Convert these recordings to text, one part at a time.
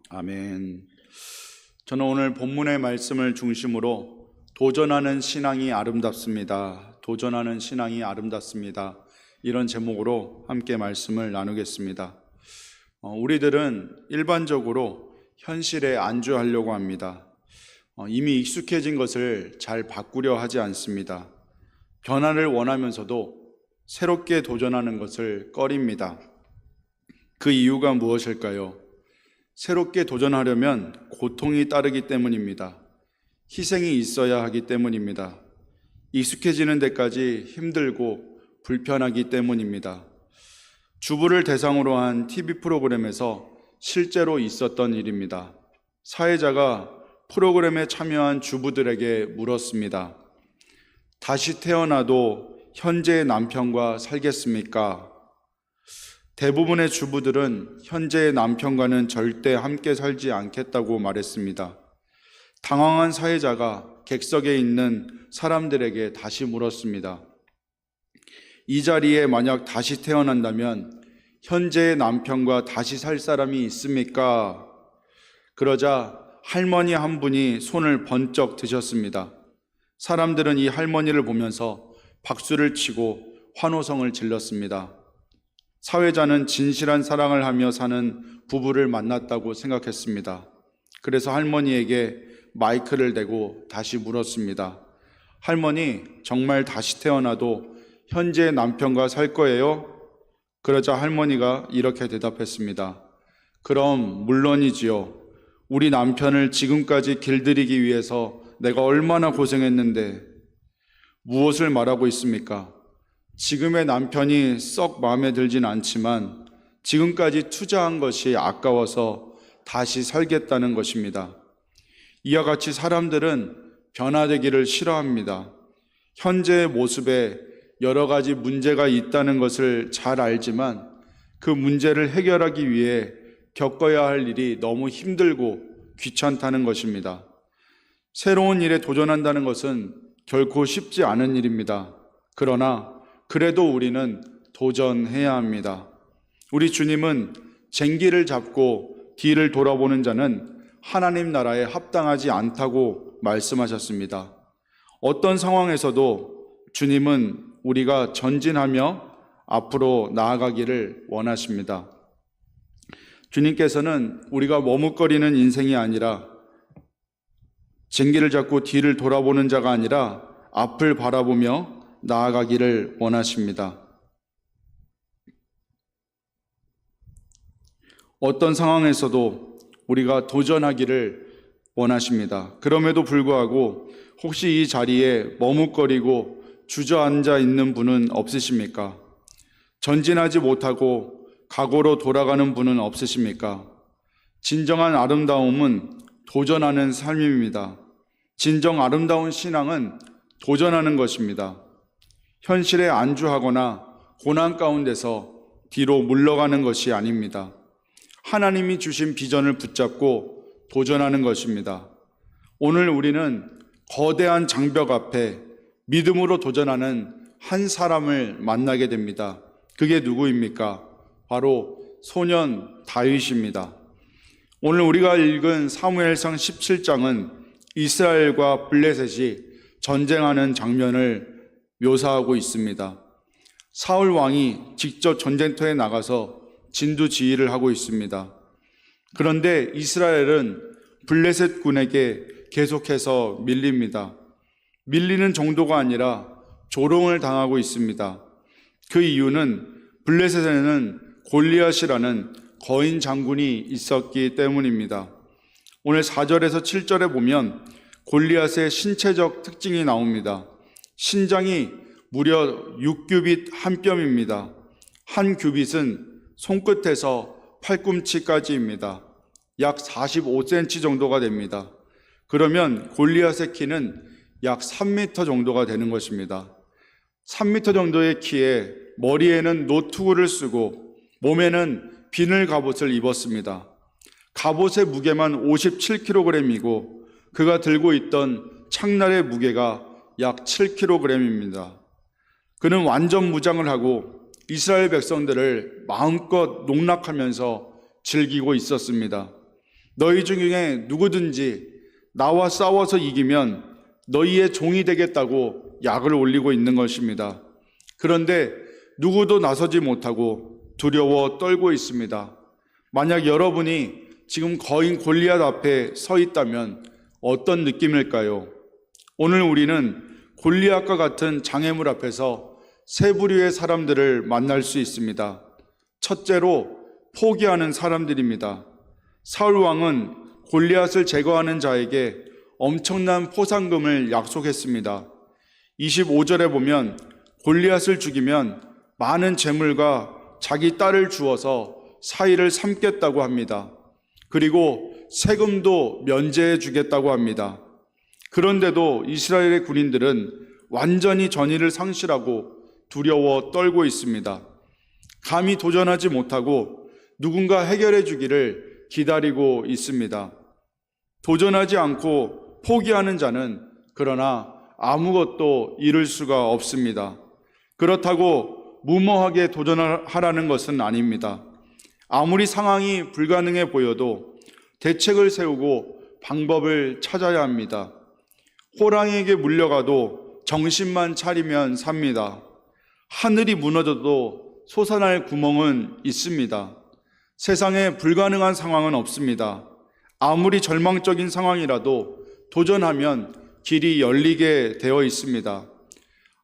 아멘. 저는 오늘 본문의 말씀을 중심으로 도전하는 신앙이 아름답습니다. 도전하는 신앙이 아름답습니다. 이런 제목으로 함께 말씀을 나누겠습니다. 우리들은 일반적으로 현실에 안주하려고 합니다. 이미 익숙해진 것을 잘 바꾸려 하지 않습니다. 변화를 원하면서도 새롭게 도전하는 것을 꺼립니다. 그 이유가 무엇일까요? 새롭게 도전하려면 고통이 따르기 때문입니다. 희생이 있어야 하기 때문입니다. 익숙해지는 데까지 힘들고 불편하기 때문입니다. 주부를 대상으로 한 TV 프로그램에서 실제로 있었던 일입니다. 사회자가 프로그램에 참여한 주부들에게 물었습니다. 다시 태어나도 현재의 남편과 살겠습니까? 대부분의 주부들은 현재의 남편과는 절대 함께 살지 않겠다고 말했습니다. 당황한 사회자가 객석에 있는 사람들에게 다시 물었습니다. 이 자리에 만약 다시 태어난다면 현재의 남편과 다시 살 사람이 있습니까? 그러자 할머니 한 분이 손을 번쩍 드셨습니다. 사람들은 이 할머니를 보면서 박수를 치고 환호성을 질렀습니다. 사회자는 진실한 사랑을 하며 사는 부부를 만났다고 생각했습니다. 그래서 할머니에게 마이크를 대고 다시 물었습니다. 할머니, 정말 다시 태어나도 현재의 남편과 살 거예요? 그러자 할머니가 이렇게 대답했습니다. 그럼 물론이지요. 우리 남편을 지금까지 길들이기 위해서 내가 얼마나 고생했는데. 무엇을 말하고 있습니까? 지금의 남편이 썩 마음에 들진 않지만 지금까지 투자한 것이 아까워서 다시 살겠다는 것입니다. 이와 같이 사람들은 변화되기를 싫어합니다. 현재의 모습에 여러 가지 문제가 있다는 것을 잘 알지만 그 문제를 해결하기 위해 겪어야 할 일이 너무 힘들고 귀찮다는 것입니다. 새로운 일에 도전한다는 것은 결코 쉽지 않은 일입니다. 그러나 그래도 우리는 도전해야 합니다. 우리 주님은 쟁기를 잡고 뒤를 돌아보는 자는 하나님 나라에 합당하지 않다고 말씀하셨습니다. 어떤 상황에서도 주님은 우리가 전진하며 앞으로 나아가기를 원하십니다. 주님께서는 우리가 머뭇거리는 인생이 아니라 쟁기를 잡고 뒤를 돌아보는 자가 아니라 앞을 바라보며 나아가기를 원하십니다. 어떤 상황에서도 우리가 도전하기를 원하십니다. 그럼에도 불구하고 혹시 이 자리에 머뭇거리고 주저앉아 있는 분은 없으십니까? 전진하지 못하고 과거로 돌아가는 분은 없으십니까? 진정한 아름다움은 도전하는 삶입니다. 진정 아름다운 신앙은 도전하는 것입니다. 현실에 안주하거나 고난 가운데서 뒤로 물러가는 것이 아닙니다. 하나님이 주신 비전을 붙잡고 도전하는 것입니다. 오늘 우리는 거대한 장벽 앞에 믿음으로 도전하는 한 사람을 만나게 됩니다. 그게 누구입니까? 바로 소년 다윗입니다. 오늘 우리가 읽은 사무엘상 17장은 이스라엘과 블레셋이 전쟁하는 장면을 묘사하고 있습니다. 사울 왕이 직접 전쟁터에 나가서 진두지휘를 하고 있습니다. 그런데 이스라엘은 블레셋 군에게 계속해서 밀립니다. 밀리는 정도가 아니라 조롱을 당하고 있습니다. 그 이유는 블레셋에는 골리앗이라는 거인 장군이 있었기 때문입니다. 오늘 4절에서 7절에 보면 골리앗의 신체적 특징이 나옵니다. 신장이 무려 6규빗 한 뼘입니다. 한 규빗은 손끝에서 팔꿈치까지입니다. 약 45cm 정도가 됩니다. 그러면 골리앗의 키는 약 3m 정도가 되는 것입니다. 3m 정도의 키에 머리에는 노투구를 쓰고 몸에는 비늘 갑옷을 입었습니다. 갑옷의 무게만 57kg이고 그가 들고 있던 창날의 무게가 약 7kg입니다. 그는 완전 무장을 하고 이스라엘 백성들을 마음껏 농락하면서 즐기고 있었습니다. 너희 중에 누구든지 나와 싸워서 이기면 너희의 종이 되겠다고 약을 올리고 있는 것입니다. 그런데 누구도 나서지 못하고 두려워 떨고 있습니다. 만약 여러분이 지금 거인 골리앗 앞에 서 있다면 어떤 느낌일까요? 오늘 우리는 골리앗과 같은 장애물 앞에서 세 부류의 사람들을 만날 수 있습니다. 첫째로 포기하는 사람들입니다. 사울 왕은 골리앗을 제거하는 자에게 엄청난 포상금을 약속했습니다. 25절에 보면 골리앗을 죽이면 많은 재물과 자기 딸을 주어서 사위를 삼겠다고 합니다. 그리고 세금도 면제해 주겠다고 합니다. 그런데도 이스라엘의 군인들은 완전히 전의를 상실하고 두려워 떨고 있습니다. 감히 도전하지 못하고 누군가 해결해 주기를 기다리고 있습니다. 도전하지 않고 포기하는 자는 그러나 아무것도 이룰 수가 없습니다. 그렇다고 무모하게 도전하라는 것은 아닙니다. 아무리 상황이 불가능해 보여도 대책을 세우고 방법을 찾아야 합니다. 호랑이에게 물려가도 정신만 차리면 삽니다. 하늘이 무너져도 솟아날 구멍은 있습니다. 세상에 불가능한 상황은 없습니다. 아무리 절망적인 상황이라도 도전하면 길이 열리게 되어 있습니다.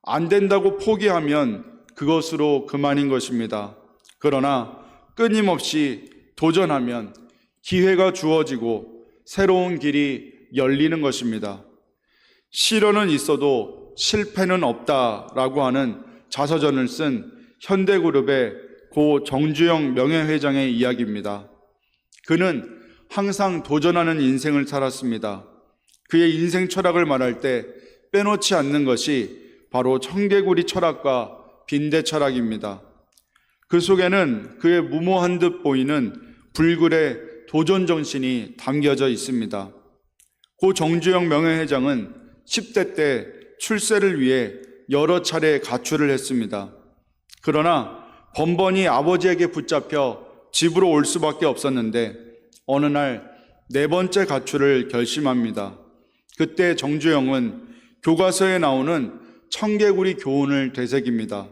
안 된다고 포기하면 그것으로 그만인 것입니다. 그러나 끊임없이 도전하면 기회가 주어지고 새로운 길이 열리는 것입니다. 시련은 있어도 실패는 없다라고 하는 자서전을 쓴 현대그룹의 고 정주영 명예회장의 이야기입니다. 그는 항상 도전하는 인생을 살았습니다. 그의 인생 철학을 말할 때 빼놓지 않는 것이 바로 청개구리 철학과 빈대 철학입니다. 그 속에는 그의 무모한 듯 보이는 불굴의 도전 정신이 담겨져 있습니다. 고 정주영 명예회장은 10대 때 출세를 위해 여러 차례 가출을 했습니다. 그러나 번번이 아버지에게 붙잡혀 집으로 올 수밖에 없었는데 어느 날 4번째 가출을 결심합니다. 그때 정주영은 교과서에 나오는 청개구리 교훈을 되새깁니다.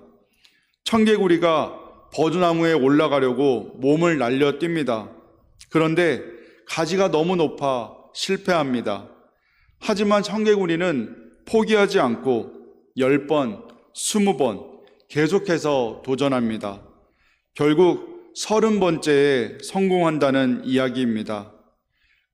청개구리가 버드나무에 올라가려고 몸을 날려뜁니다. 그런데 가지가 너무 높아 실패합니다. 하지만 청개구리는 포기하지 않고 10번, 20번 계속해서 도전합니다. 결국 30번째에 성공한다는 이야기입니다.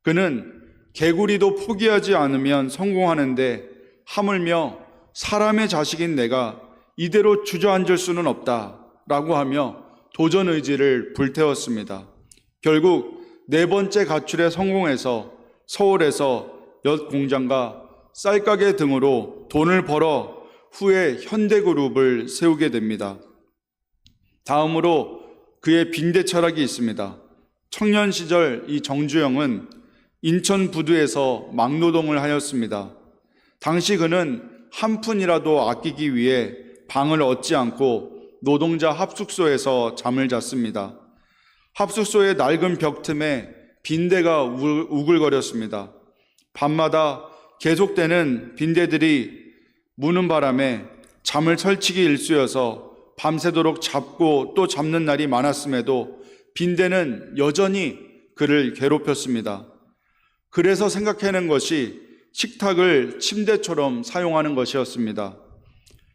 그는 개구리도 포기하지 않으면 성공하는데 하물며 사람의 자식인 내가 이대로 주저앉을 수는 없다라고 하며 도전 의지를 불태웠습니다. 결국 4번째 가출에 성공해서 서울에서 엿 공장과 쌀가게 등으로 돈을 벌어 후에 현대그룹을 세우게 됩니다. 다음으로 그의 빈대 철학이 있습니다. 청년 시절 이 정주영은 인천 부두에서 막노동을 하였습니다. 당시 그는 한 푼이라도 아끼기 위해 방을 얻지 않고 노동자 합숙소에서 잠을 잤습니다. 합숙소의 낡은 벽 틈에 빈대가 우글거렸습니다. 밤마다 계속되는 빈대들이 무는 바람에 잠을 설치기 일쑤여서 밤새도록 잡고 또 잡는 날이 많았음에도 빈대는 여전히 그를 괴롭혔습니다. 그래서 생각해낸 것이 식탁을 침대처럼 사용하는 것이었습니다.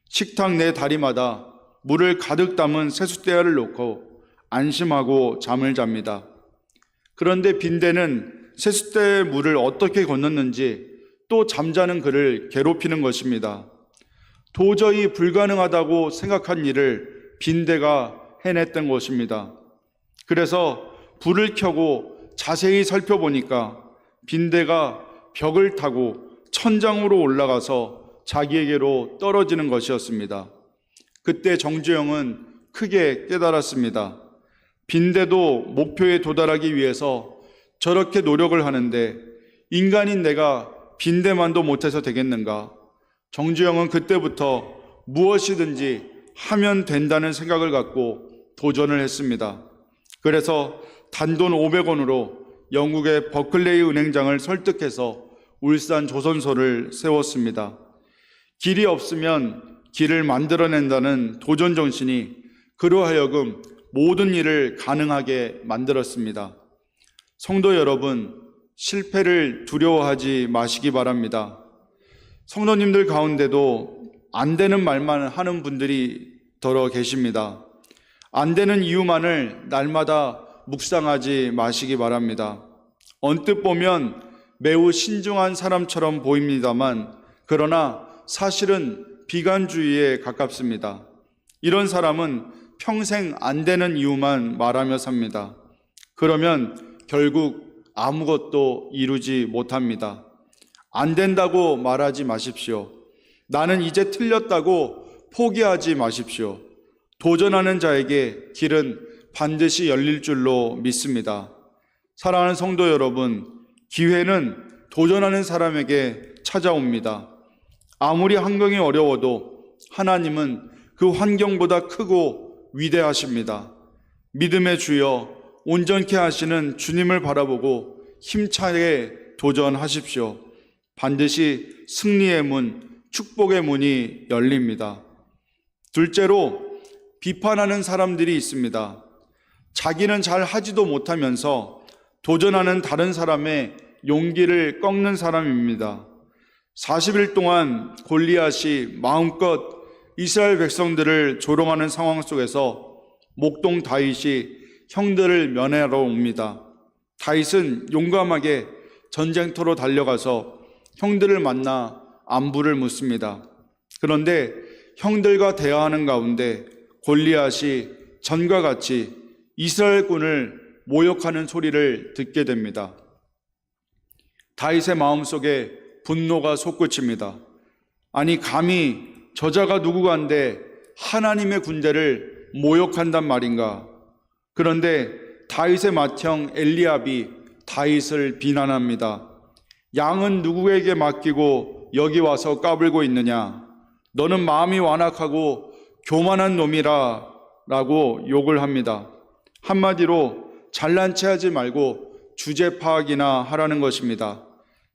식탁 내 다리마다 물을 가득 담은 세숫대야를 놓고 안심하고 잠을 잡니다. 그런데 빈대는 세숫대의 물을 어떻게 건넜는지 또 잠자는 그를 괴롭히는 것입니다. 도저히 불가능하다고 생각한 일을 빈대가 해냈던 것입니다. 그래서 불을 켜고 자세히 살펴보니까 빈대가 벽을 타고 천장으로 올라가서 자기에게로 떨어지는 것이었습니다. 그때 정주영은 크게 깨달았습니다. 빈대도 목표에 도달하기 위해서 저렇게 노력을 하는데 인간인 내가 빈대만도 못해서 되겠는가? 정주영은 그때부터 무엇이든지 하면 된다는 생각을 갖고 도전을 했습니다. 그래서 단돈 500원으로 영국의 버클레이 은행장을 설득해서 울산 조선소를 세웠습니다. 길이 없으면 길을 만들어낸다는 도전 정신이 그로 하여금 모든 일을 가능하게 만들었습니다. 성도 여러분, 실패를 두려워하지 마시기 바랍니다. 성도님들 가운데도 안 되는 말만 하는 분들이 더러 계십니다. 안 되는 이유만을 날마다 묵상하지 마시기 바랍니다. 언뜻 보면 매우 신중한 사람처럼 보입니다만 그러나 사실은 비관주의에 가깝습니다. 이런 사람은 평생 안 되는 이유만 말하며 삽니다. 그러면 결국 아무것도 이루지 못합니다. 안 된다고 말하지 마십시오. 나는 이제 틀렸다고 포기하지 마십시오. 도전하는 자에게 길은 반드시 열릴 줄로 믿습니다. 사랑하는 성도 여러분, 기회는 도전하는 사람에게 찾아옵니다. 아무리 환경이 어려워도 하나님은 그 환경보다 크고 위대하십니다. 믿음의 주여 온전케 하시는 주님을 바라보고 힘차게 도전하십시오. 반드시 승리의 문, 축복의 문이 열립니다. 둘째로 비판하는 사람들이 있습니다. 자기는 잘 하지도 못하면서 도전하는 다른 사람의 용기를 꺾는 사람입니다. 40일 동안 골리앗이 마음껏 이스라엘 백성들을 조롱하는 상황 속에서 목동 다윗이 형들을 면회하러 옵니다. 다윗은 용감하게 전쟁터로 달려가서 형들을 만나 안부를 묻습니다. 그런데 형들과 대화하는 가운데 골리앗이 전과 같이 이스라엘군을 모욕하는 소리를 듣게 됩니다. 다윗의 마음속에 분노가 솟구칩니다. 아니 감히 저자가 누구간데 하나님의 군대를 모욕한단 말인가? 그런데 다윗의 맏형 엘리압이 다윗을 비난합니다. 양은 누구에게 맡기고 여기 와서 까불고 있느냐? 너는 마음이 완악하고 교만한 놈이라 라고 욕을 합니다. 한마디로 잘난 체 하지 말고 주제 파악이나 하라는 것입니다.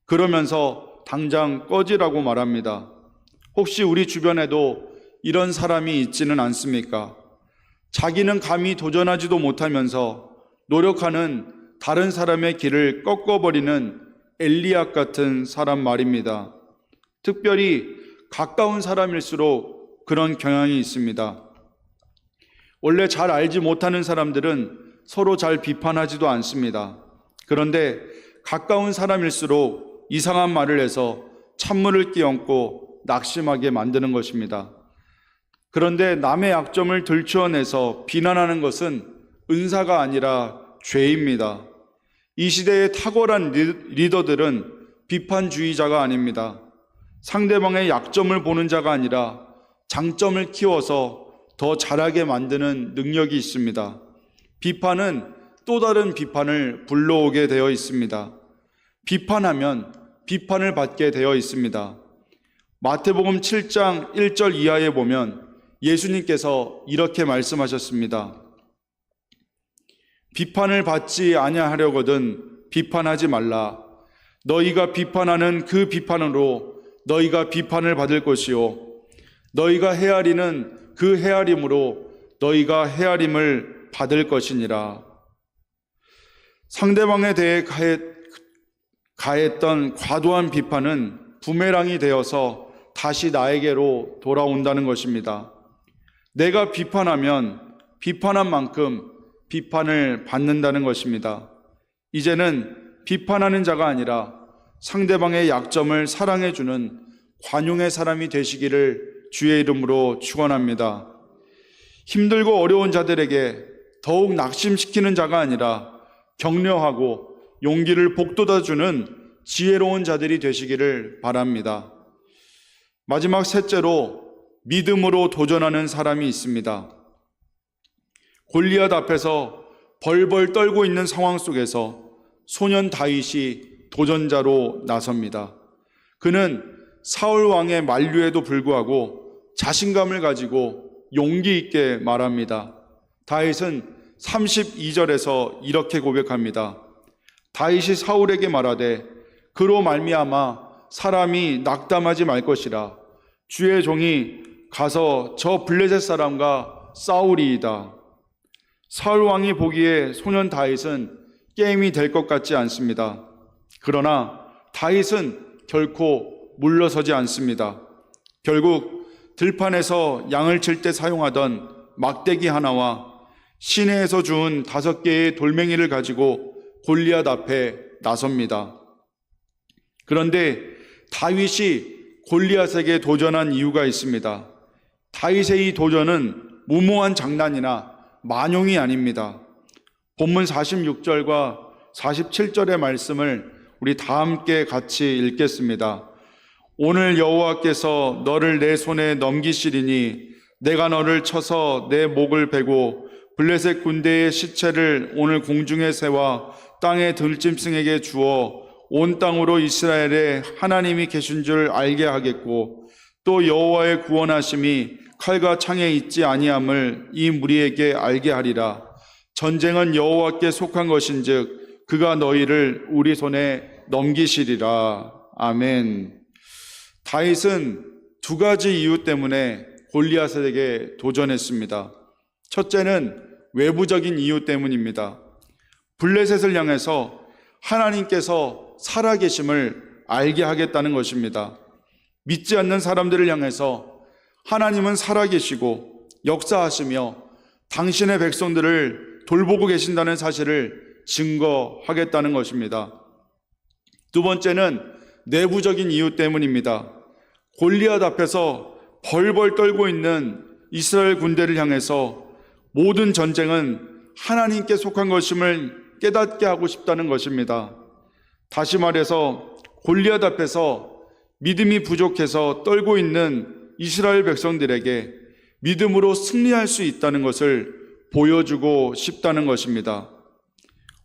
그러면서 당장 꺼지라고 말합니다. 혹시 우리 주변에도 이런 사람이 있지는 않습니까? 자기는 감히 도전하지도 못하면서 노력하는 다른 사람의 길을 꺾어버리는 엘리압 같은 사람 말입니다. 특별히 가까운 사람일수록 그런 경향이 있습니다. 원래 잘 알지 못하는 사람들은 서로 잘 비판하지도 않습니다. 그런데 가까운 사람일수록 이상한 말을 해서 찬물을 끼얹고 낙심하게 만드는 것입니다. 그런데 남의 약점을 들추어내서 비난하는 것은 은사가 아니라 죄입니다. 이 시대의 탁월한 리더들은 비판주의자가 아닙니다. 상대방의 약점을 보는 자가 아니라 장점을 키워서 더 잘하게 만드는 능력이 있습니다. 비판은 또 다른 비판을 불러오게 되어 있습니다. 비판하면 비판을 받게 되어 있습니다. 마태복음 7장 1절 이하에 보면 예수님께서 이렇게 말씀하셨습니다. 비판을 받지 아니하려거든 비판하지 말라. 너희가 비판하는 그 비판으로 너희가 비판을 받을 것이요 너희가 헤아리는 그 헤아림으로 너희가 헤아림을 받을 것이니라. 상대방에 대해 가했던 과도한 비판은 부메랑이 되어서 다시 나에게로 돌아온다는 것입니다. 내가 비판하면 비판한 만큼 비판을 받는다는 것입니다. 이제는 비판하는 자가 아니라 상대방의 약점을 사랑해주는 관용의 사람이 되시기를 주의 이름으로 축원합니다. 힘들고 어려운 자들에게 더욱 낙심시키는 자가 아니라 격려하고 용기를 북돋아주는 지혜로운 자들이 되시기를 바랍니다. 마지막 셋째로 믿음으로 도전하는 사람이 있습니다. 골리앗 앞에서 벌벌 떨고 있는 상황 속에서 소년 다윗이 도전자로 나섭니다. 그는 사울 왕의 만류에도 불구하고 자신감을 가지고 용기 있게 말합니다. 다윗은 32절에서 이렇게 고백합니다. 다윗이 사울에게 말하되 그로 말미암아 사람이 낙담하지 말 것이라. 주의 종이 가서 저 블레셋 사람과 싸우리이다. 사울 왕이 보기에 소년 다윗은 게임이 될 것 같지 않습니다. 그러나 다윗은 결코 물러서지 않습니다. 결국 들판에서 양을 칠 때 사용하던 막대기 하나와 시내에서 주운 5개의 돌멩이를 가지고 골리앗 앞에 나섭니다. 그런데 다윗이 골리앗에게 도전한 이유가 있습니다. 다윗의 이 도전은 무모한 장난이나 만용이 아닙니다. 본문 46절과 47절의 말씀을 우리 다 함께 같이 읽겠습니다. 오늘 여호와께서 너를 내 손에 넘기시리니 내가 너를 쳐서 내 목을 베고 블레셋 군대의 시체를 오늘 공중에 세워 땅의 들짐승에게 주어 온 땅으로 이스라엘에 하나님이 계신 줄 알게 하겠고 또 여호와의 구원하심이 칼과 창에 있지 아니함을 이 무리에게 알게 하리라. 전쟁은 여호와께 속한 것인즉 그가 너희를 우리 손에 넘기시리라. 아멘. 다윗은 2가지 이유 때문에 골리앗에게 도전했습니다. 첫째는 외부적인 이유 때문입니다. 블레셋을 향해서 하나님께서 살아계심을 알게 하겠다는 것입니다. 믿지 않는 사람들을 향해서 하나님은 살아계시고 역사하시며 당신의 백성들을 돌보고 계신다는 사실을 증거하겠다는 것입니다. 두 번째는 내부적인 이유 때문입니다. 골리앗 앞에서 벌벌 떨고 있는 이스라엘 군대를 향해서 모든 전쟁은 하나님께 속한 것임을 깨닫게 하고 싶다는 것입니다. 다시 말해서 골리앗 앞에서 믿음이 부족해서 떨고 있는 이스라엘 백성들에게 믿음으로 승리할 수 있다는 것을 보여주고 싶다는 것입니다.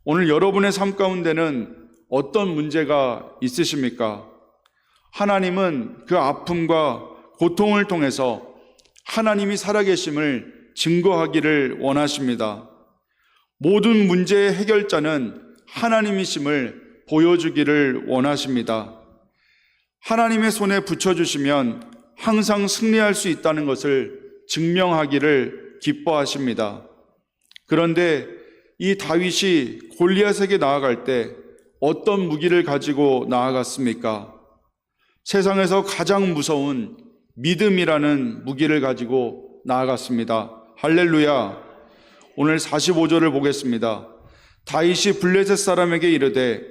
오늘 여러분의 삶 가운데는 어떤 문제가 있으십니까? 하나님은 그 아픔과 고통을 통해서 하나님이 살아계심을 증거하기를 원하십니다. 모든 문제의 해결자는 하나님이심을 보여주기를 원하십니다. 하나님의 손에 붙여주시면 항상 승리할 수 있다는 것을 증명하기를 기뻐하십니다. 그런데 이 다윗이 골리앗에게 나아갈 때 어떤 무기를 가지고 나아갔습니까? 세상에서 가장 무서운 믿음이라는 무기를 가지고 나아갔습니다. 할렐루야. 오늘 45절을 보겠습니다. 다윗이 블레셋 사람에게 이르되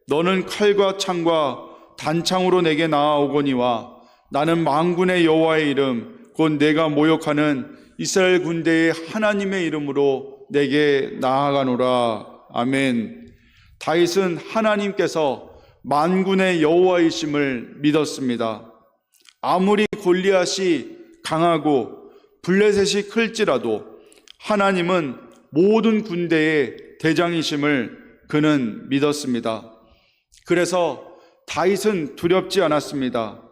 너는 칼과 창과 단창으로 내게 나아오거니와 나는 만군의 여호와의 이름 곧 내가 모욕하는 이스라엘 군대의 하나님의 이름으로 내게 나아가노라. 아멘. 다윗은 하나님께서 만군의 여호와이심을 믿었습니다. 아무리 골리앗이 강하고 블레셋이 클지라도 하나님은 모든 군대의 대장이심을 그는 믿었습니다. 그래서 다윗은 두렵지 않았습니다.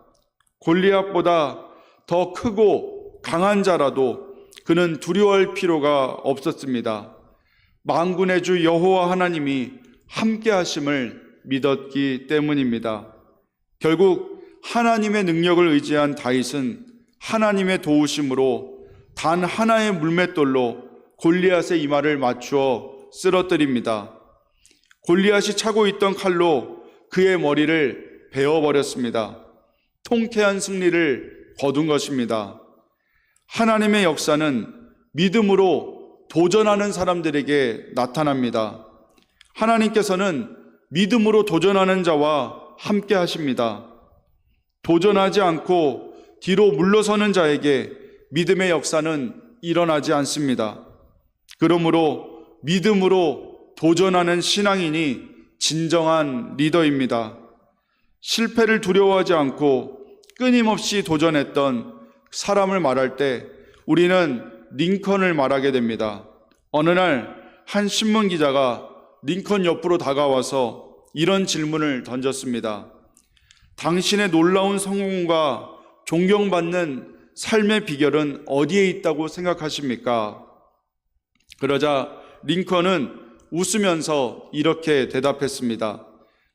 골리앗보다 더 크고 강한 자라도 그는 두려워할 필요가 없었습니다. 만군의 주 여호와 하나님이 함께 하심을 믿었기 때문입니다. 결국 하나님의 능력을 의지한 다윗은 하나님의 도우심으로 단 하나의 물맷돌로 골리앗의 이마를 맞추어 쓰러뜨립니다. 골리앗이 차고 있던 칼로 그의 머리를 베어버렸습니다. 통쾌한 승리를 거둔 것입니다. 하나님의 역사는 믿음으로 도전하는 사람들에게 나타납니다. 하나님께서는 믿음으로 도전하는 자와 함께 하십니다. 도전하지 않고 뒤로 물러서는 자에게 믿음의 역사는 일어나지 않습니다. 그러므로 믿음으로 도전하는 신앙인이 진정한 리더입니다. 실패를 두려워하지 않고 끊임없이 도전했던 사람을 말할 때 우리는 링컨을 말하게 됩니다. 어느 날 한 신문 기자가 링컨 옆으로 다가와서 이런 질문을 던졌습니다. 당신의 놀라운 성공과 존경받는 삶의 비결은 어디에 있다고 생각하십니까? 그러자 링컨은 웃으면서 이렇게 대답했습니다.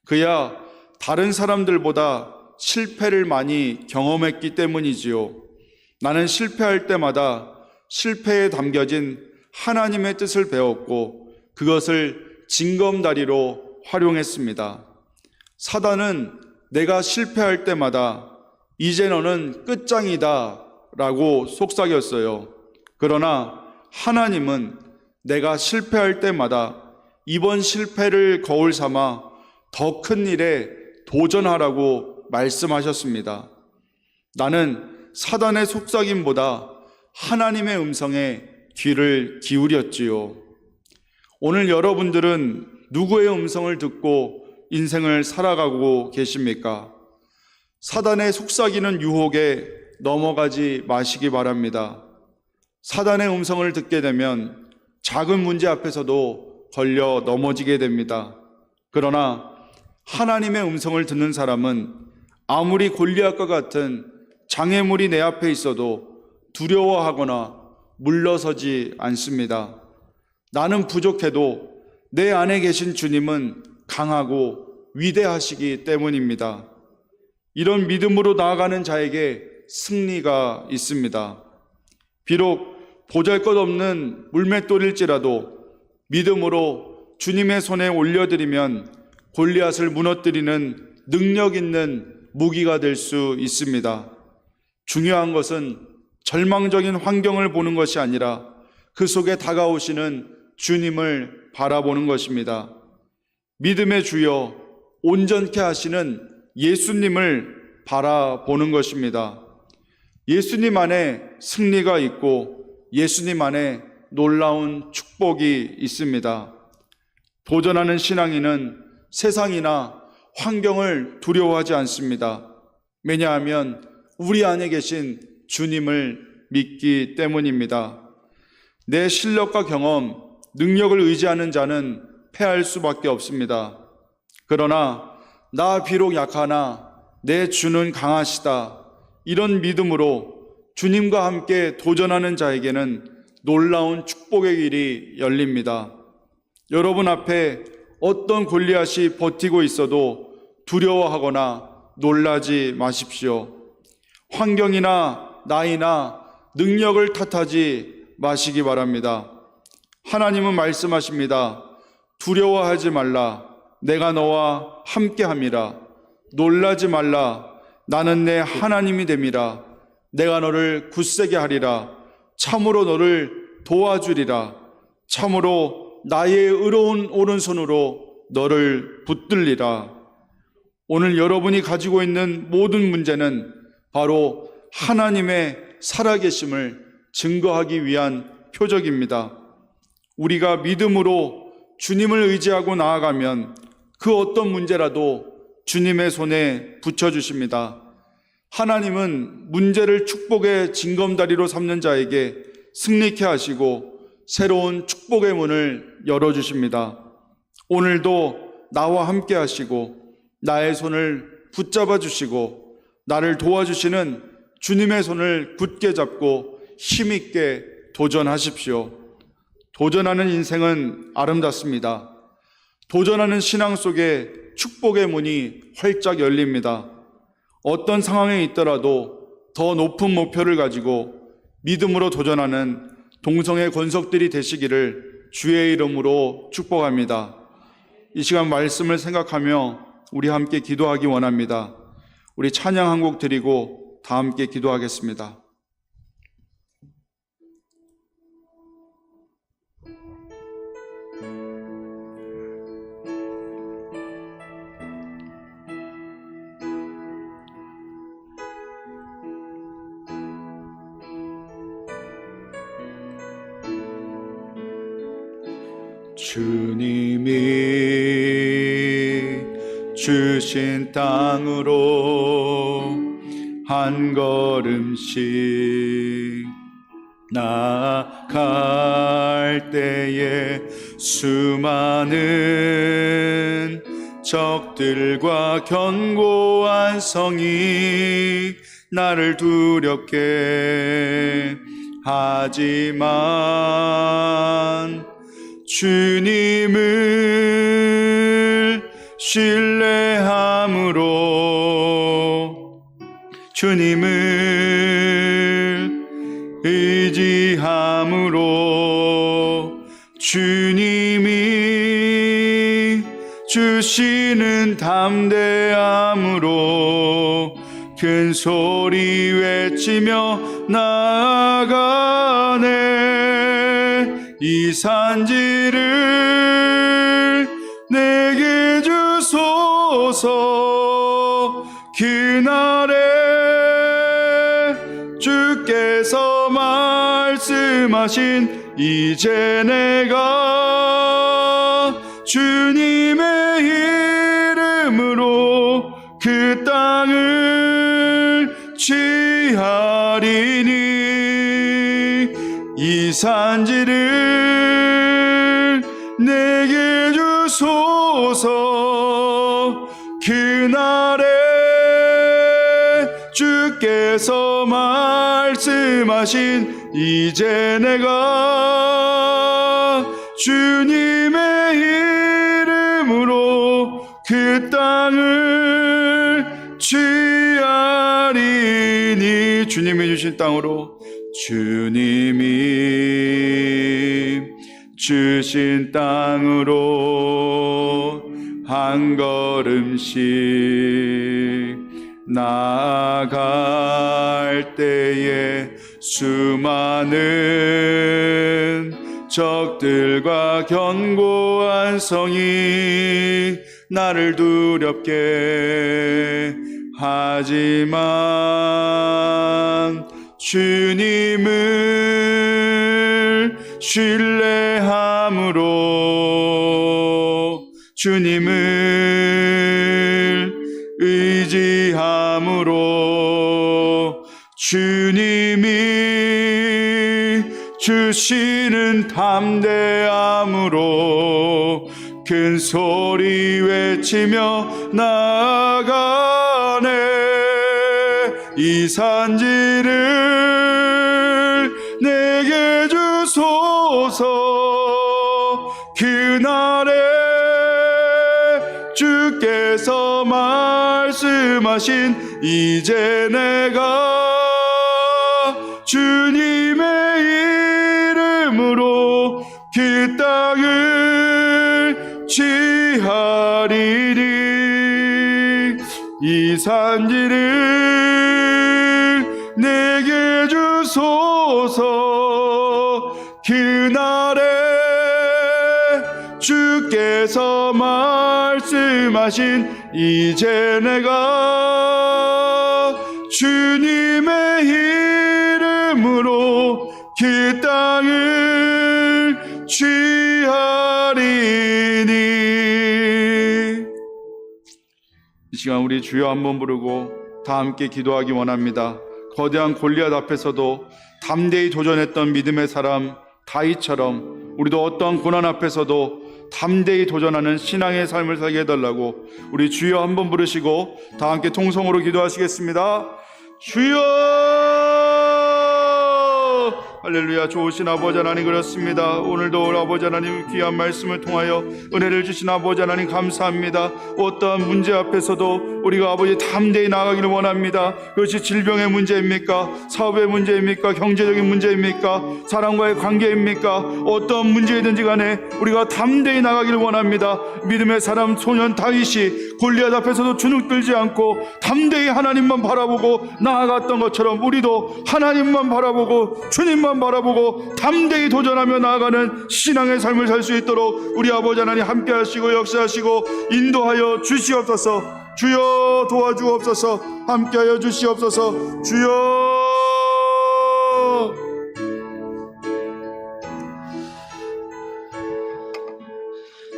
그야 다른 사람들보다 실패를 많이 경험했기 때문이지요. 나는 실패할 때마다 실패에 담겨진 하나님의 뜻을 배웠고 그것을 징검다리로 활용했습니다. 사단은 내가 실패할 때마다 이제 너는 끝장이다 라고 속삭였어요. 그러나 하나님은 내가 실패할 때마다 이번 실패를 거울 삼아 더 큰 일에 도전하라고 말씀하셨습니다. 나는 사단의 속삭임보다 하나님의 음성에 귀를 기울였지요. 오늘 여러분들은 누구의 음성을 듣고 인생을 살아가고 계십니까? 사단의 속삭이는 유혹에 넘어가지 마시기 바랍니다. 사단의 음성을 듣게 되면 작은 문제 앞에서도 걸려 넘어지게 됩니다. 그러나 하나님의 음성을 듣는 사람은 아무리 골리앗과 같은 장애물이 내 앞에 있어도 두려워하거나 물러서지 않습니다. 나는 부족해도 내 안에 계신 주님은 강하고 위대하시기 때문입니다. 이런 믿음으로 나아가는 자에게 승리가 있습니다. 비록 보잘것없는 물맷돌일지라도 믿음으로 주님의 손에 올려드리면 골리앗을 무너뜨리는 능력 있는 무기가 될 수 있습니다. 중요한 것은 절망적인 환경을 보는 것이 아니라 그 속에 다가오시는 주님을 바라보는 것입니다. 믿음의 주여 온전케 하시는 예수님을 바라보는 것입니다. 예수님 안에 승리가 있고 예수님 안에 놀라운 축복이 있습니다. 도전하는 신앙인은 세상이나 환경을 두려워하지 않습니다. 왜냐하면 우리 안에 계신 주님을 믿기 때문입니다. 내 실력과 경험, 능력을 의지하는 자는 패할 수밖에 없습니다. 그러나 나 비록 약하나 내 주는 강하시다. 이런 믿음으로 주님과 함께 도전하는 자에게는 놀라운 축복의 길이 열립니다. 여러분 앞에 어떤 골리앗이 버티고 있어도 두려워하거나 놀라지 마십시오. 환경이나 나이나 능력을 탓하지 마시기 바랍니다. 하나님은 말씀하십니다. 두려워하지 말라. 내가 너와 함께함이라. 놀라지 말라. 나는 내 하나님이 됨이라. 내가 너를 굳세게 하리라. 참으로 너를 도와주리라. 참으로 나의 의로운 오른손으로 너를 붙들리라. 오늘 여러분이 가지고 있는 모든 문제는 바로 하나님의 살아계심을 증거하기 위한 표적입니다. 우리가 믿음으로 주님을 의지하고 나아가면 그 어떤 문제라도 주님의 손에 붙여주십니다. 하나님은 문제를 축복의 징검다리로 삼는 자에게 승리케 하시고 새로운 축복의 문을 열어주십니다. 오늘도 나와 함께 하시고 나의 손을 붙잡아 주시고 나를 도와주시는 주님의 손을 굳게 잡고 힘있게 도전하십시오. 도전하는 인생은 아름답습니다. 도전하는 신앙 속에 축복의 문이 활짝 열립니다. 어떤 상황에 있더라도 더 높은 목표를 가지고 믿음으로 도전하는 동성의 권속들이 되시기를 주의 이름으로 축복합니다. 이 시간 말씀을 생각하며 우리 함께 기도하기 원합니다. 우리 찬양 한 곡 드리고 다 함께 기도하겠습니다. 주님이 주신 땅으로 한 걸음씩 나아갈 때에 수많은 적들과 견고한 성이 나를 두렵게 하지만 주님을 신뢰함으로 주님을 의지함으로 주님이 주시는 담대함으로 큰 소리 외치며 나아가네. 이 산지를 내게 주소서. 그날에 주께서 말씀하신 이제 내가 주님의 이름으로 그 땅을 취하리니. 이 산지를 내게 주소서. 그날에 주께서 말씀하신 이제 내가 주님의 이름으로 그 땅을 취하리니. 주님이 주신 땅으로, 주님이 주신 땅으로 한 걸음씩 나아갈 때에 수많은 적들과 견고한 성이 나를 두렵게 하지만 주님을 신뢰함으로 주님을 의지함으로 주님이 주시는 담대함으로 큰 소리 외치며 나아가네. 이 산지를 내게 주소서. 그날에 주께서 말씀하신 이제 내가 주님의 이름으로 그 땅을 취하리니. 이 산지를 내게 주소서. 그날에 주께서 말씀하신 이제 내가 주님의 이름으로 그 땅을 취하리니. 이 시간 우리 주여 한번 부르고 다 함께 기도하기 원합니다. 거대한 골리앗 앞에서도 담대히 도전했던 믿음의 사람 다윗처럼 우리도 어떠한 고난 앞에서도 담대히 도전하는 신앙의 삶을 살게 해달라고 우리 주여 한번 부르시고 다 함께 통성으로 기도하시겠습니다. 주여! 할렐루야. 좋으신 아버지 하나님, 그렇습니다. 오늘도 우리 아버지 하나님 귀한 말씀을 통하여 은혜를 주신 아버지 하나님 감사합니다. 어떠한 문제 앞에서도 우리가 아버지 담대히 나가기를 원합니다. 그것이 질병의 문제입니까? 사업의 문제입니까? 경제적인 문제입니까? 사람과의 관계입니까? 어떠한 문제이든지 간에 우리가 담대히 나가기를 원합니다. 믿음의 사람 소년 다윗이 골리앗 앞에서도 주눅들지 않고 담대히 하나님만 바라보고 나아갔던 것처럼 우리도 하나님만 바라보고 주님만 바라보고 담대히 도전하며 나아가는 신앙의 삶을 살 수 있도록 우리 아버지 하나님 함께 하시고 역사하시고 인도하여 주시옵소서. 주여 도와주옵소서. 함께하여 주시옵소서. 주여.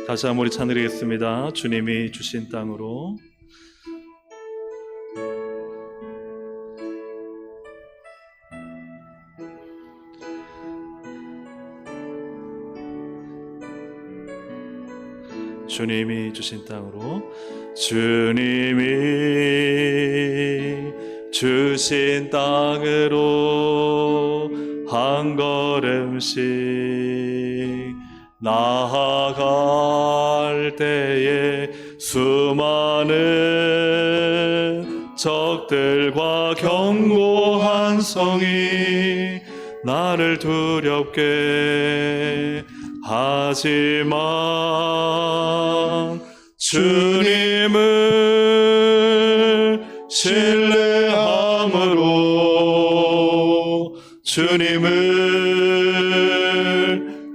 다시 한번 우리 찬드리겠습니다. 주님이 주신 땅으로. 주님이 주신 땅으로. 주님이 주신 땅으로 한 걸음씩 나아갈 때에 수많은 적들과 견고한 성이 나를 두렵게 하지만 주님을 신뢰함으로 주님을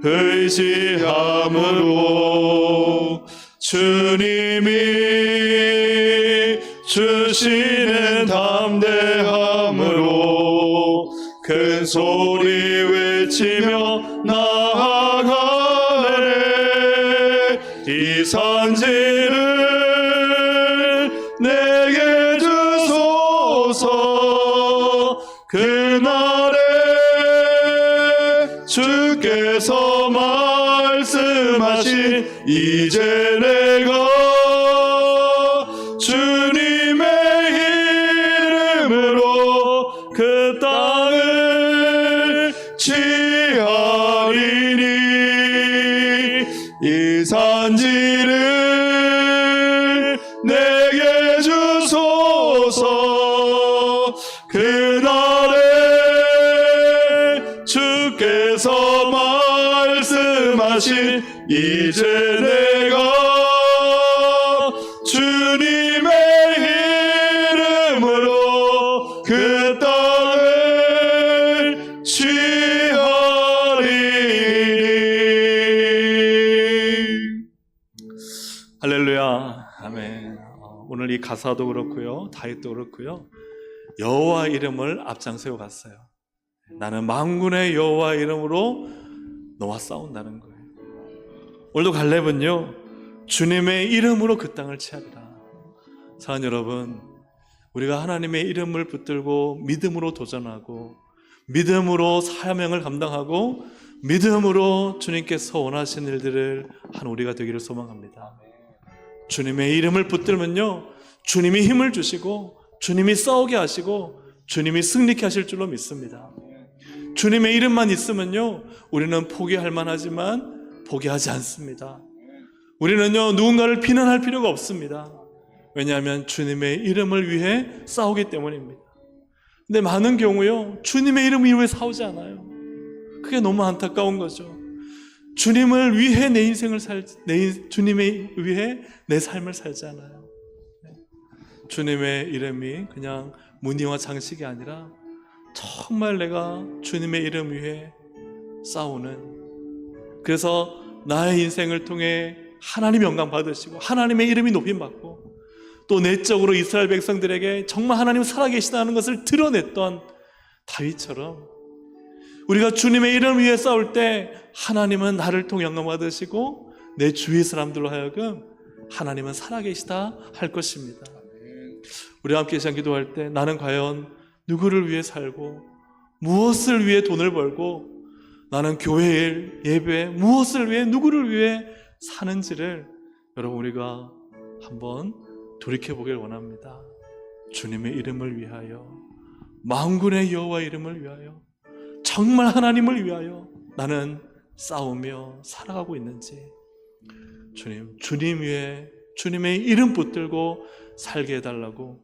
의지함으로 주님이 주시는 담대함으로 큰 소리 외치며 나아가네. 이 산지를 내게 주소서. 그날에 주께서 말씀하신 이제 내가 주님의 이름으로 그 땅을 취하리니. 이 산지를 내게 주소서. 그날에 주께서 말씀하신 이제 내가 주님의 이름으로 그 땅을 취하리니. 할렐루야. 아멘. 오늘 이 가사도 그렇고요, 다윗도 그렇고요, 여호와 이름을 앞장세워 갔어요. 나는 만군의 여호와 이름으로 너와 싸운다는 거예요. 오늘도 갈렙은요, 주님의 이름으로 그 땅을 취하리라. 사랑하는 여러분, 우리가 하나님의 이름을 붙들고 믿음으로 도전하고 믿음으로 사명을 감당하고 믿음으로 주님께서 원하신 일들을 한 우리가 되기를 소망합니다. 주님의 이름을 붙들면요, 주님이 힘을 주시고 주님이 싸우게 하시고 주님이 승리케 하실 줄로 믿습니다. 주님의 이름만 있으면요, 우리는 포기할 만하지만 포기하지 않습니다. 우리는요, 누군가를 비난할 필요가 없습니다. 왜냐하면 주님의 이름을 위해 싸우기 때문입니다. 근데 많은 경우요, 주님의 이름 위해 싸우지 않아요. 그게 너무 안타까운 거죠. 주님을 위해 내 인생을 주님의 위해 내 삶을 살지 않아요. 주님의 이름이 그냥 무늬와 장식이 아니라 정말 내가 주님의 이름 위해 싸우는, 그래서 나의 인생을 통해 하나님 영광 받으시고 하나님의 이름이 높임받고 또 내적으로 이스라엘 백성들에게 정말 하나님 살아계시다는 것을 드러냈던 다윗처럼 우리가 주님의 이름 위해 싸울 때 하나님은 나를 통해 영광 받으시고 내 주위 사람들로 하여금 하나님은 살아계시다 할 것입니다. 우리가 함께 시간 기도할 때 나는 과연 누구를 위해 살고 무엇을 위해 돈을 벌고 나는 교회 예배 무엇을 위해 누구를 위해 사는지를 여러분 우리가 한번 돌이켜보길 원합니다. 주님의 이름을 위하여, 만군의 여호와 이름을 위하여, 정말 하나님을 위하여 나는 싸우며 살아가고 있는지, 주님 위에 주님의 이름 붙들고 살게 해달라고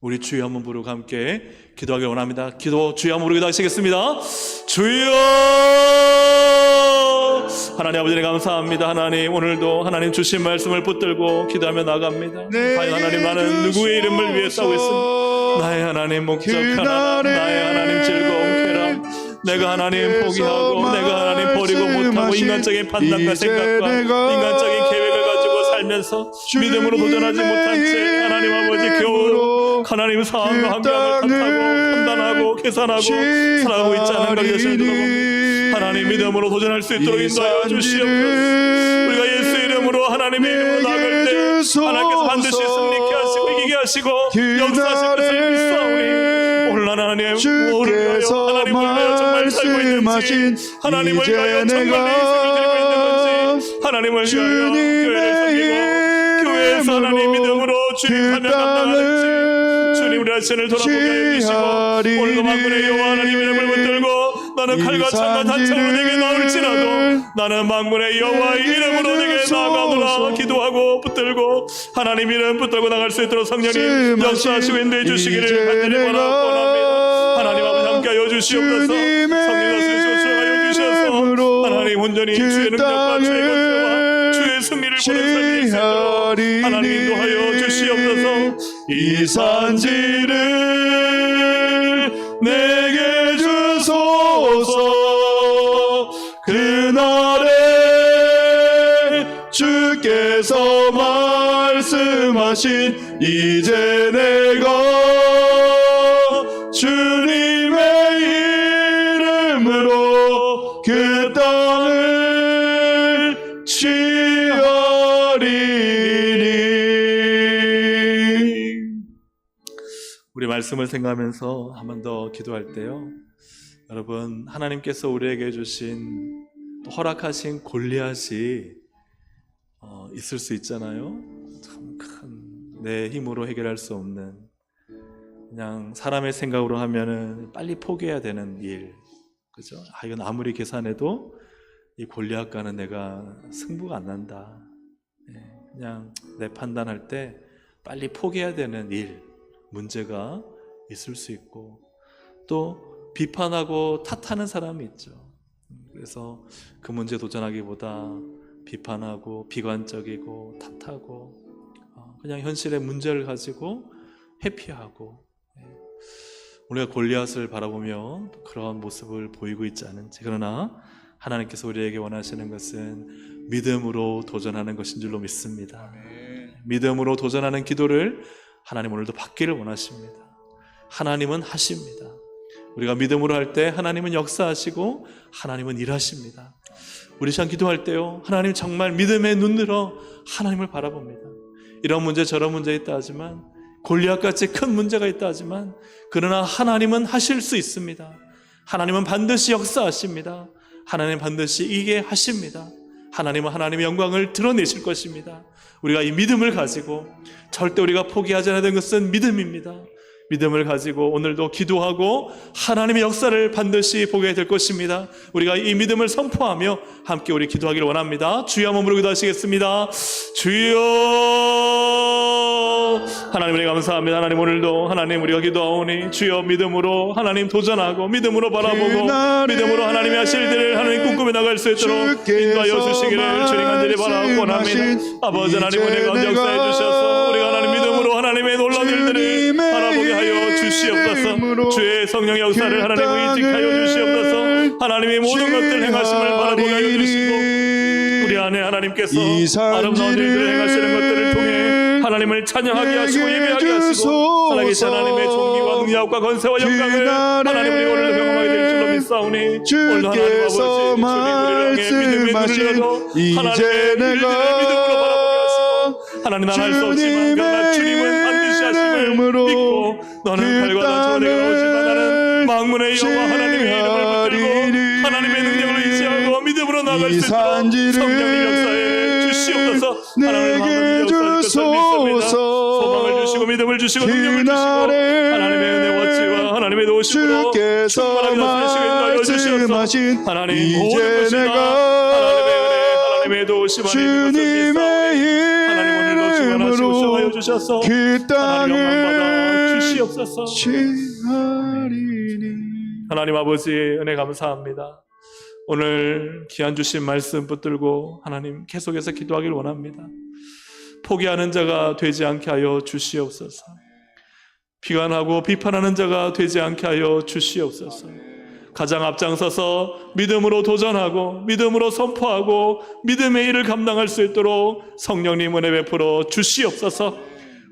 우리 주여 한번 부르고 함께 기도하길 원합니다. 기도 주여 한번 부르고 기도하시겠습니다. 주여! 하나님 아버지님 감사합니다. 하나님 오늘도 하나님 주신 말씀을 붙들고 기도하며 나갑니다. 과연 하나님 나는 누구의 이름을 위해 싸우고 있습니다. 나의 하나님 목적 하나, 나의 하나님 즐거움 쾌락, 내가 하나님 포기하고 내가 하나님 버리고 못하고 인간적인 판단과 생각과 인간적인 계획을 가지고 살면서 믿음으로 도전하지 못한 채 하나님 아버지 겨우 하나님 상황과 환경을 탓하고 판단하고 계산하고 살아가고 있지 않은 것 자신을 돌아봅니다. 하나님 믿음으로 도전할 수 있도록 인도하여 주시옵소서. 우리가 예수 이름으로 하나님의 이름으로 나갈 때 하나님께서 반드시 승리케 하시고 이기게 하시고 역사하실 것을 믿사오니 오늘 하나님 무엇을 위하여 하나님을 위하여 정말 살고 있는지, 하나님을 위하여 정말 내 인생을 드리고 있는지, 하나님을 위하여 교회를 섬기고 교회에서 하나님 믿음으로 주님 사명 감당하는지 주님 우리 자신을 돌아보게 해주시고 오늘도 만군의 여호와 하나님 이름을 붙들고 나는 칼과 창과 단창으로 내게 나올지라도 나는 만군의 여호와의 이름으로 내게 나아가노라. 기도하고 붙들고 하나님 이름 붙들고 나갈 수 있도록 성령님 역사하시고 인도해 주시기를 간절히 원합니다. 하나님 아버지 함께하여 주시옵소서. 성령 다스리시고 수행하여 주셔서 하나님 온전히 주의 능력과 주의 권세와 주의 승리를 보는 삶이 있도록 하나님 인도하여 주시옵소서. 이 산지를 내게 주소서. 그날에 주께서 말씀하신 이제 내가 주님의 이름으로 그 땅을 취하리니. 우리 말씀을 생각하면서 한 번 더 기도할 때요, 여러분, 하나님께서 우리에게 주신 허락하신 골리앗이 있을 수 있잖아요. 참 큰 내 힘으로 해결할 수 없는, 그냥 사람의 생각으로 하면은 빨리 포기해야 되는 일, 그죠? 이건 아무리 계산해도 이 골리앗과는 내가 승부가 안 난다. 그냥 내 판단할 때 빨리 포기해야 되는 일, 문제가 있을 수 있고, 또 비판하고 탓하는 사람이 있죠. 그래서 그 문제 도전하기보다 비판하고 비관적이고 탓하고 그냥 현실의 문제를 가지고 회피하고, 우리가 골리앗을 바라보며 그러한 모습을 보이고 있지 않은지. 그러나 하나님께서 우리에게 원하시는 것은 믿음으로 도전하는 것인 줄로 믿습니다. 믿음으로 도전하는 기도를 하나님 오늘도 받기를 원하십니다. 하나님은 하십니다. 우리가 믿음으로 할 때 하나님은 역사하시고 하나님은 일하십니다. 우리 시간 기도할 때요, 하나님 정말 믿음에 눈 들어 하나님을 바라봅니다. 이런 문제 저런 문제 있다 하지만, 골리앗같이 큰 문제가 있다 하지만, 그러나 하나님은 하실 수 있습니다. 하나님은 반드시 역사하십니다. 하나님은 반드시 이기게 하십니다. 하나님은 하나님의 영광을 드러내실 것입니다. 우리가 이 믿음을 가지고, 절대 우리가 포기하지 않아야 되는 것은 믿음입니다. 믿음을 가지고 오늘도 기도하고 하나님의 역사를 반드시 보게 될 것입니다. 우리가 이 믿음을 선포하며 함께 우리 기도하기를 원합니다. 주여 한번 부르고 기도하시겠습니다. 주여, 하나님 우리 감사합니다. 하나님 오늘도 하나님 우리가 기도하오니 주여 믿음으로 하나님 도전하고 믿음으로 바라보고 믿음으로 하나님이 하실 일을 하나님 꿈꾸며 나갈 수 있도록 인도하여 주시기를 주님 간절히 바라고 원합니다. 아버지 하나님 은혜 가운데 역사해 주셔서 우리가 하나님 믿음으로 하나님의 놀라운 일들을 바라보게 하여 주시옵소서. 주의 성령의 역사를 하나님 의직하여 주시옵소서. 하나님의 모든 것들 행하심을 바라보게 하여 주시고, 우리 안에 하나님께서 아름다운 일들을 행하시는 것들을 통해 하나님을 찬양하게 하시고 예배하게 하시고, 살아계신 하나님의 존귀와 능력과 권세와 영광을 하나님 우리 오늘 경험하게 될 줄로 믿사오니, 오늘도 하나님 아버지 주님 우리를 향해 믿음의 눈을 열어 하나님의 일들을 믿음으로 바라보게 하시고, 하나님 난 할 수 없지만 그러나 주님은 반드시 하심을 믿고, 너는 칼과 단창으로 내게 나오지만 나는 만군의 여호와 하나님의 이름을 붙들고 하나님의 능력을 의지하고 믿음으로 나아갈 수 있도록 성령님 역사해 주시옵소서. 하나님의 마음을 역사할 것을 믿습니다. 소망을 주시고 믿음을 주시고 능력을 주시고 하나님의 은혜와 지혜와 하나님의 도우심으로 충만하게 다스리시고 인도하여 주시옵소서. 하나님 모든 것이 다 하나님의 은혜, 하나님의 도우심, 하나님의 하나님 오늘도 주관하시고 수고하여 주셔서 그 하나님 영광 받아 주시옵소서. 하나님 아버지 은혜 감사합니다. 오늘 귀한 주신 말씀 붙들고 하나님 계속해서 기도하기를 원합니다. 포기하는 자가 되지 않게 하여 주시옵소서. 비관하고 비판하는 자가 되지 않게 하여 주시옵소서. 가장 앞장서서 믿음으로 도전하고 믿음으로 선포하고 믿음의 일을 감당할 수 있도록 성령님 은혜 베풀어 주시옵소서.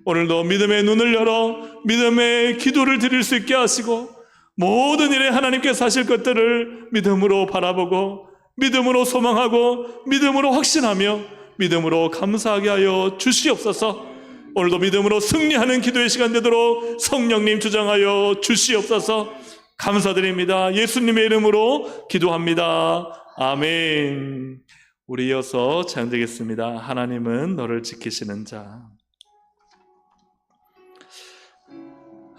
오늘도 믿음의 눈을 열어 믿음의 기도를 드릴 수 있게 하시고, 모든 일에 하나님께서 하실 것들을 믿음으로 바라보고 믿음으로 소망하고 믿음으로 확신하며 믿음으로 감사하게 하여 주시옵소서. 오늘도 믿음으로 승리하는 기도의 시간 되도록 성령님 주장하여 주시옵소서. 감사드립니다. 예수님의 이름으로 기도합니다. 아멘. 우리 이어서 찬양드리겠습니다. 하나님은 너를 지키시는 자.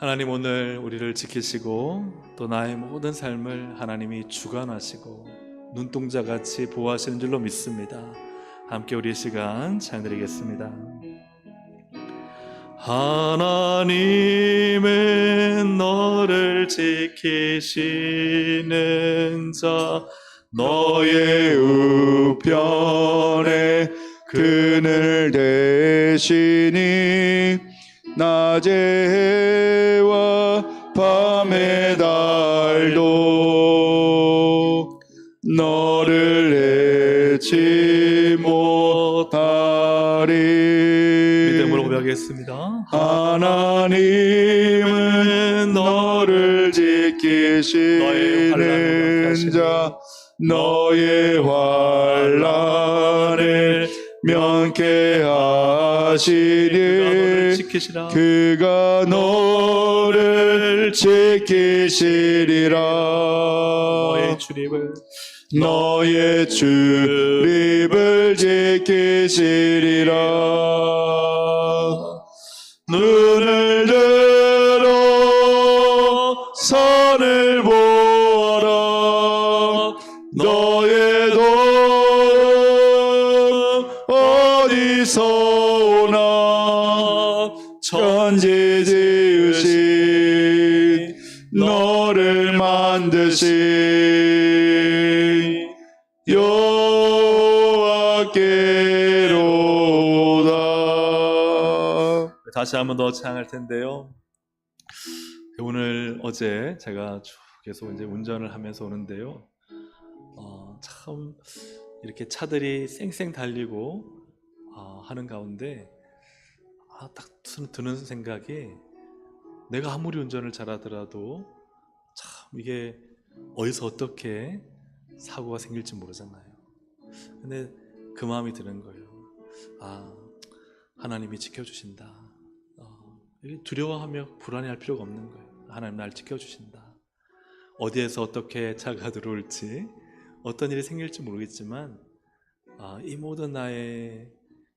하나님 오늘 우리를 지키시고 또 나의 모든 삶을 하나님이 주관하시고 눈동자같이 보호하시는 줄로 믿습니다. 함께 우리 시간 찬양드리겠습니다. 하나님은 너를 지키시는 자 너의 우편에 그늘 대시니 낮의 해와 밤의 달도 너를 해치 못하리. 믿음으로 고백하겠습니다. 하나님은 너를 지키시는 자 너의 환난을 면케하시니 그가 너를 지키시리라. 너의 출입을 지키시리라. 눈을 들어 산을 보아라. 너의 돈 어디서 오나. 천지 지으신 너를 만드신 여호와께로다. 다시 한 번 더 찬양할 텐데요. 오늘 어제 제가 쭉 계속 이제 운전을 하면서 오는데요. 참 이렇게 차들이 쌩쌩 달리고 하는 가운데 딱 드는 생각이, 내가 아무리 운전을 잘하더라도 참 이게 어디서 어떻게 사고가 생길지 모르잖아요. 근데 그 마음이 드는 거예요. 하나님이 지켜주신다. 두려워하며 불안해할 필요가 없는 거예요. 하나님 날 지켜주신다. 어디에서 어떻게 차가 들어올지, 어떤 일이 생길지 모르겠지만 이 모든 나의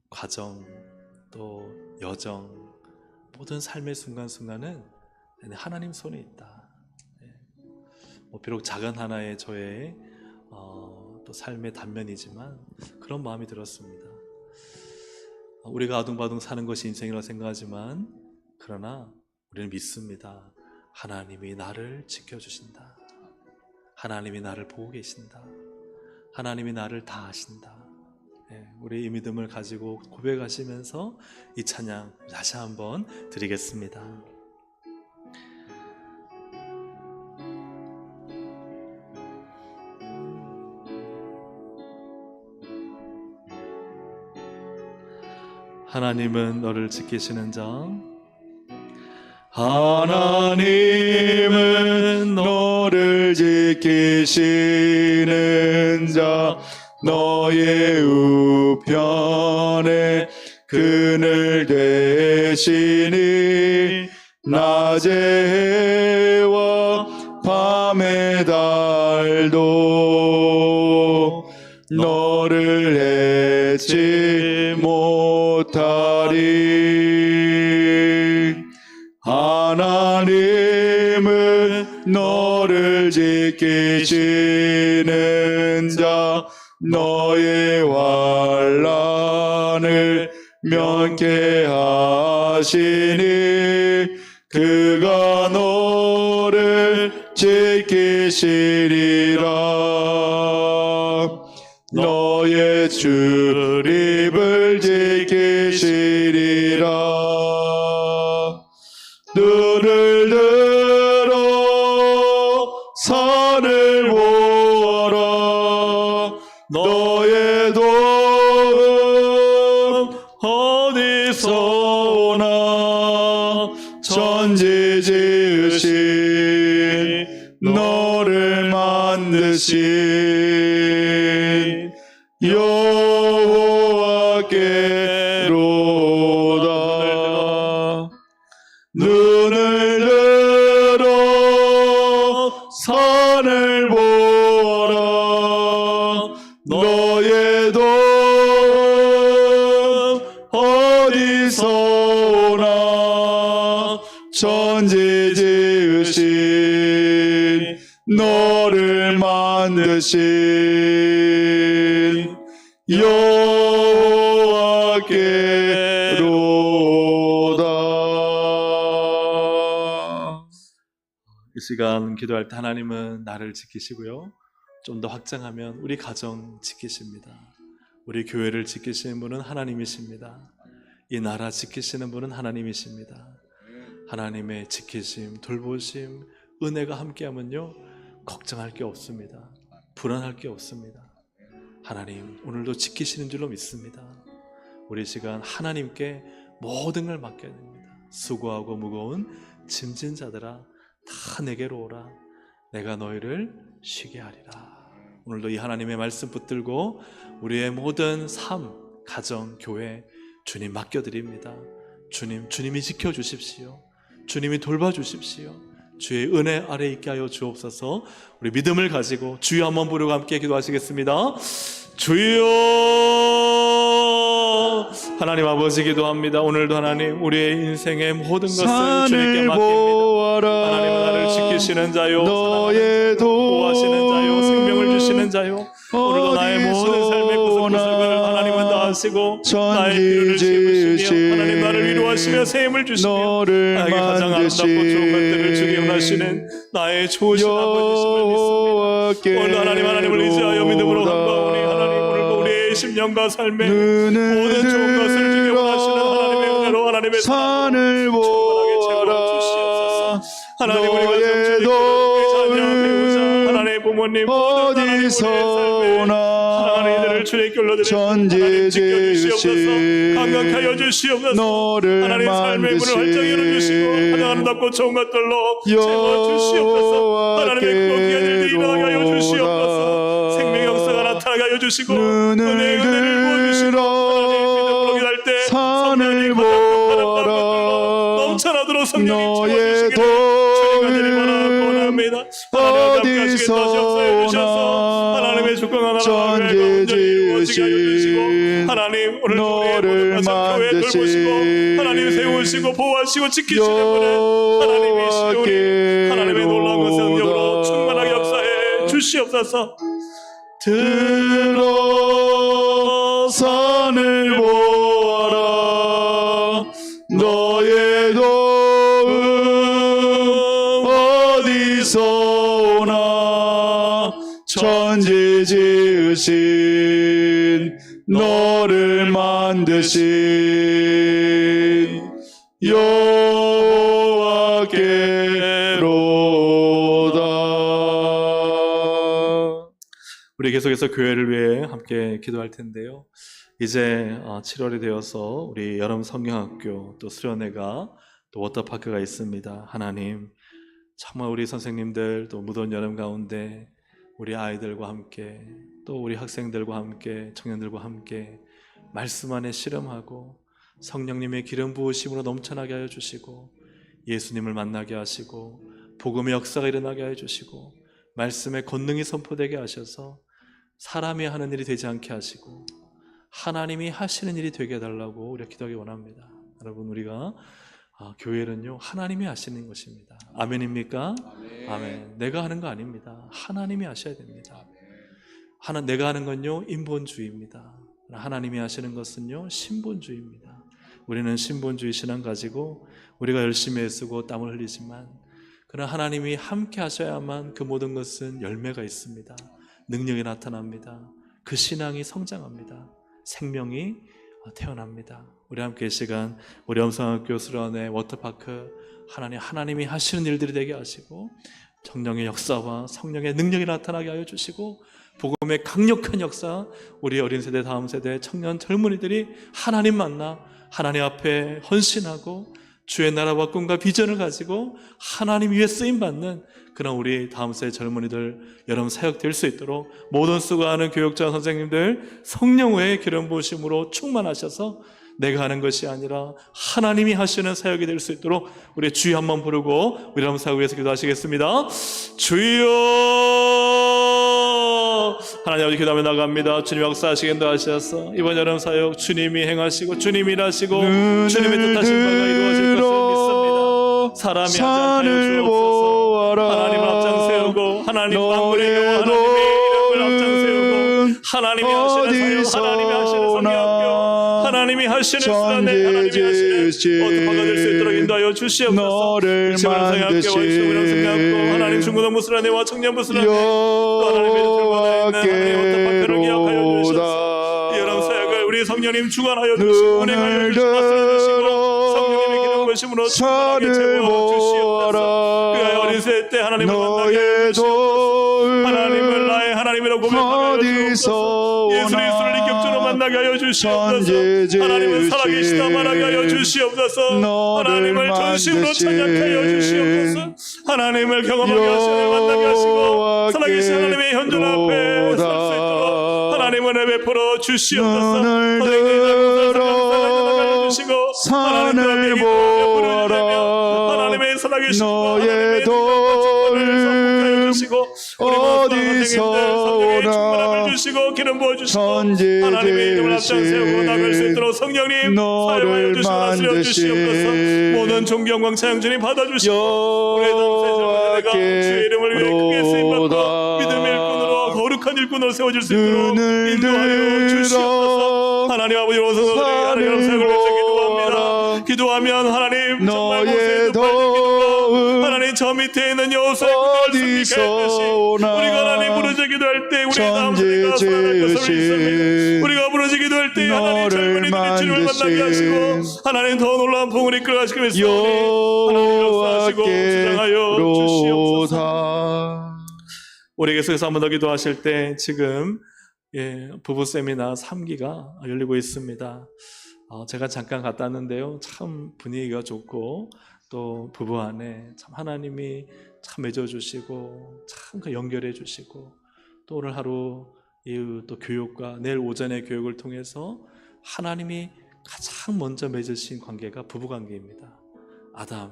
과정, 또 여정, 모든 삶의 순간순간은 하나님 손에 있다. 비록 작은 하나의 저의 또 삶의 단면이지만 그런 마음이 들었습니다. 우리가 아둥바둥 사는 것이 인생이라고 생각하지만, 그러나 우리는 믿습니다. 하나님이 나를 지켜주신다. 하나님이 나를 보고 계신다. 하나님이 나를 다 아신다. 우리 이 믿음을 가지고 고백하시면서 이 찬양 다시 한번 드리겠습니다. 하나님은 너를 지키시는 자, 하나님은 너를 지키시는 자 너의 우편에 그늘 되시니 낮의 해와 밤의 달도 너를 해치 못하리. 하나님은 너를 지키시는 자 너의 환난을 면케하시니 그가 너를 지키시리라. 너의 출입을 지키시리라. 눈을 들어 산을 보아라. 너의 도움 어디서 오나. 천지 지으신 너를 만드신 여호와께로다. 눈을 들어 산을 보아라. 너의 도움 어디서 오나. 천지 지으신 너를 만드신 여호와께로다. 이 시간 기도할 때 하나님은 나를 지키시고요, 좀 더 확장하면 우리 가정 지키십니다. 우리 교회를 지키시는 분은 하나님이십니다. 이 나라 지키시는 분은 하나님이십니다. 하나님의 지키심, 돌보심, 은혜가 함께하면요 걱정할 게 없습니다. 불안할 게 없습니다. 하나님 오늘도 지키시는 줄로 믿습니다. 우리 시간 하나님께 모든 걸 맡겨야 됩니다. 수고하고 무거운 짐진 자들아 다 내게로 오라. 내가 너희를 쉬게 하리라. 오늘도 이 하나님의 말씀 붙들고 우리의 모든 삶, 가정, 교회 주님 맡겨드립니다. 주님이 지켜주십시오. 주님이 돌봐주십시오. 주의 은혜 아래 있게 하여 주옵소서. 우리 믿음을 가지고 주여 한번 부르고 함께 기도하시겠습니다. 주여, 하나님 아버지 기도합니다. 오늘도 하나님 우리의 인생의 모든 것을 주님께 맡깁니다. 하나님은 나를 지키시는 자요, 너의 보호하시는 자요, 생명을 주시는 자요, 오늘도 나의 모든 삶의 구석구석을 하나님은 다 하시고 나의 필요를 채우시며 하나님 나를 위로하시며 새 힘을 주시며 나에게 가장 아름답고 좋은 것들을 주기 원하시는 나의 좋으신 아버지심을 믿습니다. 오늘도 하나님을 의지하여 믿음으로 간구하오니 하나님 오늘도 우리의 심령과 삶의 모든 좋은 것을 주기 원하시는 하나님의 은혜로 하나님의 산을 충만하게 채워주시옵소서. 하나님 우리가 너의 배우자, 하나님의 부모님 모든 어디서 오나 하나님들을 주의 길로 드리고 천지 하나님 지켜주시옵소서. 지으신 감격하여 주시옵소서. 너를 하나님 삶의 문을 활짝 열어주시고 가장 아름답고 좋은 것들로 채워주시옵소서. 하나님의 크고 귀한 일들이 일어나게 하여 주시옵소서. 생명의 역사가 나타나게 하여 주시고 은혜의 은혜를 부어주시고 하나님 믿음으로 기도할 때 산을 보아라. 넘쳐나도록 성령이 너의 채워주시기를 주님과 드리거나 원합니다. 어디서 오나 하나님의 주권과 나라가 천지 지으신 하나님 오늘 너를 교회 돌보시고 하나님 세우시고 보호하시고 지키시는 분은 하나님이시오니 하나님의 놀라운 것을 능력으로 충만하게 역사해 주시옵소서. 들어 산을 보아라. 너의 도움 어디서 오나 천지 지으신 너를 만드신 여호와께로다. 우리 계속해서 교회를 위해 함께 기도할 텐데요. 이제 7월이 되어서 우리 여름 성경학교 또 수련회가 또 워터파크가 있습니다. 하나님 정말 우리 선생님들 또 무더운 여름 가운데 우리 아이들과 함께 또 우리 학생들과 함께 청년들과 함께 말씀 안에 실험하고 성령님의 기름 부으심으로 넘쳐나게 하여 주시고 예수님을 만나게 하시고 복음의 역사가 일어나게 하여 주시고 말씀의 권능이 선포되게 하셔서 사람이 하는 일이 되지 않게 하시고 하나님이 하시는 일이 되게 해달라고 우리가 기도하기 원합니다. 여러분 우리가 교회는요 하나님이 하시는 것입니다. 아멘입니까? 아멘. 내가 하는 거 아닙니다. 하나님이 하셔야 됩니다. 내가 하는 건요 인본주의입니다. 하나님이 하시는 것은요 신본주의입니다. 우리는 신본주의 신앙 가지고 우리가 열심히 애쓰고 땀을 흘리지만 그러나 하나님이 함께 하셔야만 그 모든 것은 열매가 있습니다. 능력이 나타납니다. 그 신앙이 성장합니다. 생명이 태어납니다. 우리 함께 이 시간 우리 엄성학교 수련회 워터파크 하나님이 하시는 일들이 되게 하시고 성령의 역사와 성령의 능력이 나타나게 하여 주시고 복음의 강력한 역사 우리 어린 세대 다음 세대 청년 젊은이들이 하나님 만나 하나님 앞에 헌신하고 주의 나라와 꿈과 비전을 가지고 하나님 위에 쓰임받는 그런 우리 다음 세대 젊은이들 여러분 사역 될 수 있도록 모든 수고하는 교육자 선생님들 성령의 기름 부으심으로 충만하셔서 내가 하는 것이 아니라 하나님이 하시는 사역이 될 수 있도록 우리 주여 한번 부르고 우리 여러분 사역 위해서 기도하시겠습니다. 주여 하나님 아버지 기도하며 나갑니다. 주님 역사하시겠다 하셔서 이번 여름 사역 주님이 행하시고 주님이 일하시고 주님의 뜻하신 바가 이루어질 것을 믿습니다. 사람이 하지 산을 않게 하여 주옵소서. 보아라. 하나님 앞장 세우고 하나님 만군의 너의 여호와 하나님의 이름을 앞장 세우고 하나님이 하시는 사역, 하나님이 하시는 성경학교, 하나님이 하시는 수련회, 하나님이 하시는 어둠파가 될 수 있도록 인도하여 주시옵소서. 너를 만드신 하나님 중고등부 수련회와 청년부 수련회 또 하나님의 들고나 있는 하나님 어떤 박회를 기억하여 주시옵소서. 이 여름 사역을 우리 성령님 주관하여 주시고 운행하여 주시고 말씀해 주시고 성령님의 기름 부으심으로 충만하게 채워 주시옵소서. 그의 어린 새 때 하나님을 만나게 하여 주시옵소서. 하나님을 나의 하나님이라고 고백하여 주시옵소서. 예수 그리스도를 인격적으로 만나게 하여 주시옵소서. 하나님은 살아계시다 말하게 하여 주시옵소서. 하나님을 전심으로 찬양케 하여 주시옵소서. 하나님을 경험하게 하시고 만나게 하시고 살아계신 하나님의 현존 앞에 설 수 있도록 하나님을 베풀어 주시옵소서. 산을 보아라. 하나님의 살아계신 너의 돌 어디서 오나. 주시고 기름 부어주시고 천지 하나님의 이름을 앞장세우고 나갈 수 있도록 성령님 사용하여 주시고 다스려 주시옵소서. 모든 존경광 찬양주님 받아주시고 우리의 담세자가 주의 이름을 위해 크게 쓰임받고 믿음의 일꾼으로 거룩한 일꾼으로 세워질 수 있도록 인도하여 주시옵소서. 하나님 아버지 오성소들이 하나님 사역을 위해서 기도합니다. 기도하면 하나님 정말 모세의 기도가 하나님 저 밑에 있는 여호수아의 군대를 승리케 하듯이 우리가 하나님 부르짖어 기도할 때 우리의 다음 세대가 살아날 것을 믿습니다. 우리가 부르짖어 기도할 때 하나님 젊은이들이 주님을 만나게 하시고 하나님 더 놀라운 풍을 이끌어 가시기 위해서 하나님 역사하시고 주장하여 주시옵소서. 우리에게서 한 번 더 기도하실 때 지금 부부 세미나 3기가 열리고 있습니다. 제가 잠깐 갔다 왔는데요, 참 분위기가 좋고 또 부부 안에 참 하나님이 참 맺어주시고 참 연결해 주시고 또 오늘 하루 또 교육과 내일 오전의 교육을 통해서 하나님이 가장 먼저 맺으신 관계가 부부 관계입니다. 아담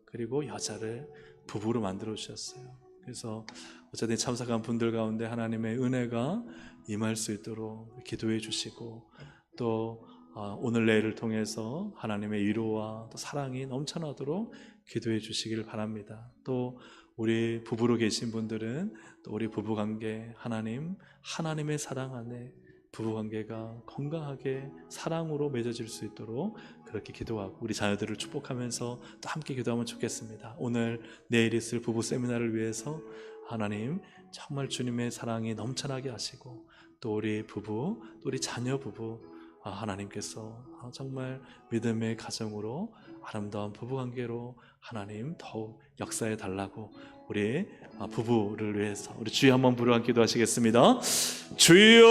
그리고 여자를 부부로 만들어 주셨어요. 그래서 어쨌든 참석한 분들 가운데 하나님의 은혜가 임할 수 있도록 기도해 주시고 또 오늘 내일을 통해서 하나님의 위로와 또 사랑이 넘쳐나도록 기도해 주시길 바랍니다. 또 우리 부부로 계신 분들은 또 우리 부부관계 하나님의 사랑 안에 부부관계가 건강하게 사랑으로 맺어질 수 있도록 그렇게 기도하고 우리 자녀들을 축복하면서 또 함께 기도하면 좋겠습니다. 오늘 내일 있을 부부 세미나를 위해서 하나님 정말 주님의 사랑이 넘쳐나게 하시고 또 우리 부부 또 우리 자녀 부부 하나님께서 정말 믿음의 가정으로 아름다운 부부관계로 하나님 더욱 역사해 달라고 우리 부부를 위해서 우리 주여 한번 부르짖어 기도하시겠습니다. 주여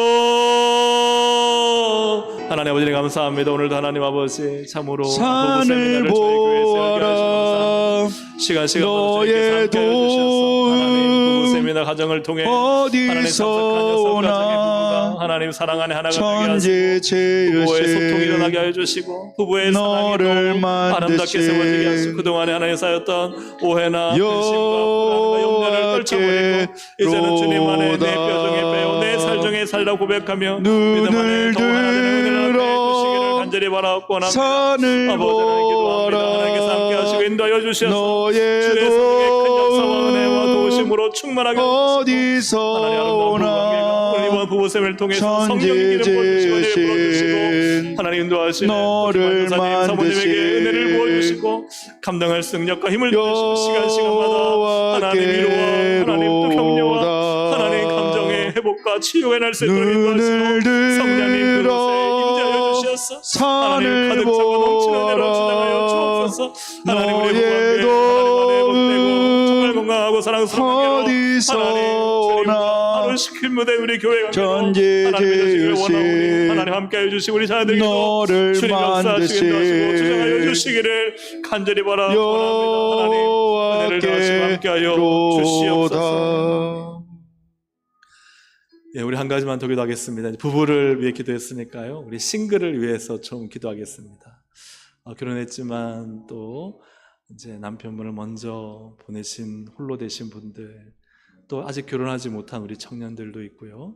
하나님 아버지 감사합니다. 오늘도 하나님 아버지 참으로 부부 세미나를 저희 교회에서 열게 하시옵소서. 시간 너의 함께 해주셔서 하나님 부부 세미나 가정을 통해 하나님 참석한 여성 가정의 부부가 하나님 사랑 안에 하나가 되게 하시고 부부의 소통이 일어나게 하여 주시고 부부의 사랑이 더욱 아름답게 세워지게 하시고 그동안에 하나님 쌓였던 오해나 근심과 불안과 염려를 떨쳐버리고 이제는 주님 안에 내 뼈중에 빼어 내 살중에 살라 고백하며 믿음 안에 더욱 하나 되는 은혜를 주시기를 간절히 바라옵고나 아버지 하나님 기도합니다. 하나님께서 함께 하시고 인도하여 주셔서 주의 성령의 큰 역사와 은혜와 도우심으로 충만하게 어디서 하나님 아름다운 부부관계가 오늘 이번 부부셈을 통해서 성령의 기름 부어주시고 은혜를 부어주시고 하나님 인도하시는 너를 사모님에게 은혜를 부어주시고 감당할 능력과 힘을 주시고 시간마다 하나님 위로와 하나님 또 격려와 하나님 감정의 회복과 치유가 날 수 있도록 인도하시고 성령님 그곳에 임재하여 주시옵소서. 하나님 가득 차고 넘치는 은혜로 주장하여 주옵소서. 하나님 우리 부부관계 하나님 안에 복되고 정말 건강하고 사랑스러운 관계로 하나님 주님과 하루 시킨 무대 우리 교회 관계로 하나님 맺어지기를 원하오니 하나님 함께해 주시고 우리 자녀들도 주님 역사하시고 인도하시고 주장하여 주시기를 간절히 바라옵니다. 하나님 은혜를 다하시고 함께하여 주시옵소서. 우리 한 가지만 더 기도하겠습니다. 부부를 위해 기도했으니까요. 우리 싱글을 위해서 좀 기도하겠습니다. 결혼했지만 또 이제 남편분을 먼저 보내신 홀로 되신 분들, 또 아직 결혼하지 못한 우리 청년들도 있고요.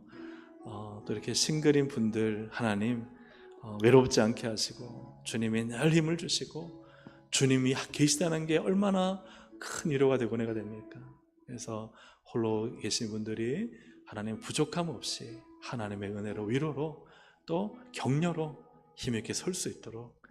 또 이렇게 싱글인 분들 하나님 외롭지 않게 하시고 주님이 늘 힘을 주시고 주님이 계시다는 게 얼마나 큰 위로가 되고 은혜가 됩니까? 그래서 홀로 계신 분들이 하나님 부족함 없이 하나님의 은혜로 위로로 또 격려로 힘있게 설 수 있도록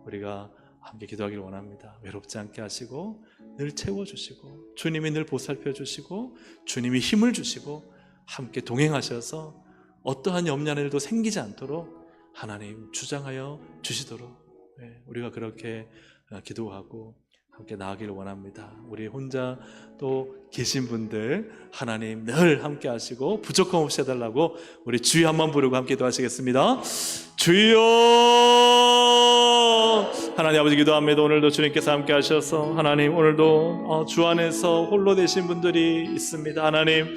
우리가 함께 기도하기를 원합니다. 외롭지 않게 하시고 늘 채워주시고 주님이 늘 보살펴 주시고 주님이 힘을 주시고 함께 동행하셔서 어떠한 염려한 일도 생기지 않도록 하나님 주장하여 주시도록 우리가 그렇게 기도하고 함께 나아가기를 원합니다. 우리 혼자 또 계신 분들 하나님 늘 함께 하시고 부족함 없이 해달라고 우리 주여 한번 부르고 함께 기도하시겠습니다. 주여, 하나님 아버지 기도합니다. 오늘도 주님께서 함께 하셔서 하나님 오늘도 주 안에서 홀로 되신 분들이 있습니다. 하나님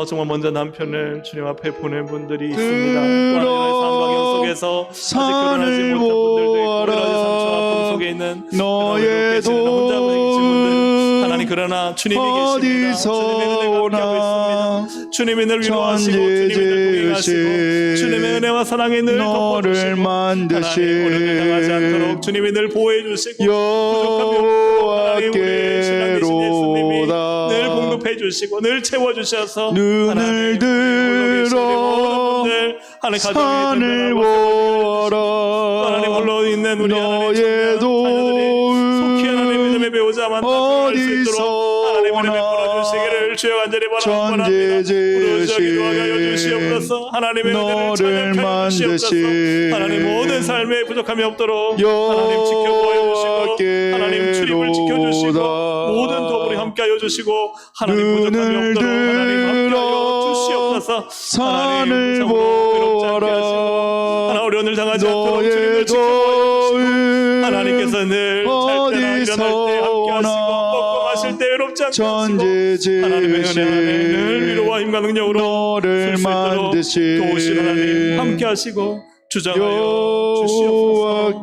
정말 먼저 남편을 주님 앞에 보낸 분들이 있습니다. 또 상방형 속에서 아직 결혼하지 못한 분들도 있고 여러 가지 상처와 아픔 속에 있는 너의 혼자 계신 분들 하나님, 그러나 주님이 계십니다. 주님의 은혜가 함께하고 있습니다. 주님이 늘 위로하시고 주님이 늘 동행하시고 주님의 은혜와 사랑이 늘 덮어주시고 하나님 오늘 당하지 않도록 주님이 늘 보호해 주시고 부족함이 없도록 하나님 우리 신랑 되신 예수님이 늘 공급해 주시고 늘 채워주셔서 눈을 들어 산을 보아라. 하나님 홀로 있는 우리 너의 도움 속히 하나님 믿음의 배우자만 어디서 하나님 은혜 베풀어 주시기를 주여 간절히 바랍니다. 부르짖어 기도하여 주시옵소서. 하나님의 은혜를 찬양하여 주시옵소서. 하나님 모든 삶에 부족함이 없도록 하나님 지켜보아 주시고 하나님 출입을 지켜주시고 모든 도움을 함께하여 주시고 하나님 부족함이 없도록 하나님 함께하여 주시옵소서. 산을 보아라. 하나님 어려움을 당하지 않도록 주님을 지켜보아 주시고 하나님께서 늘 잘 때나 일어날 때 함께하시고 먹고 마실 때 외롭지 않게 하시고 하나님의 은혜 안에 늘 위로와 힘과 능력으로 너를 만드신 도우신 하나님 함께하시고 주장하여 주시옵소서.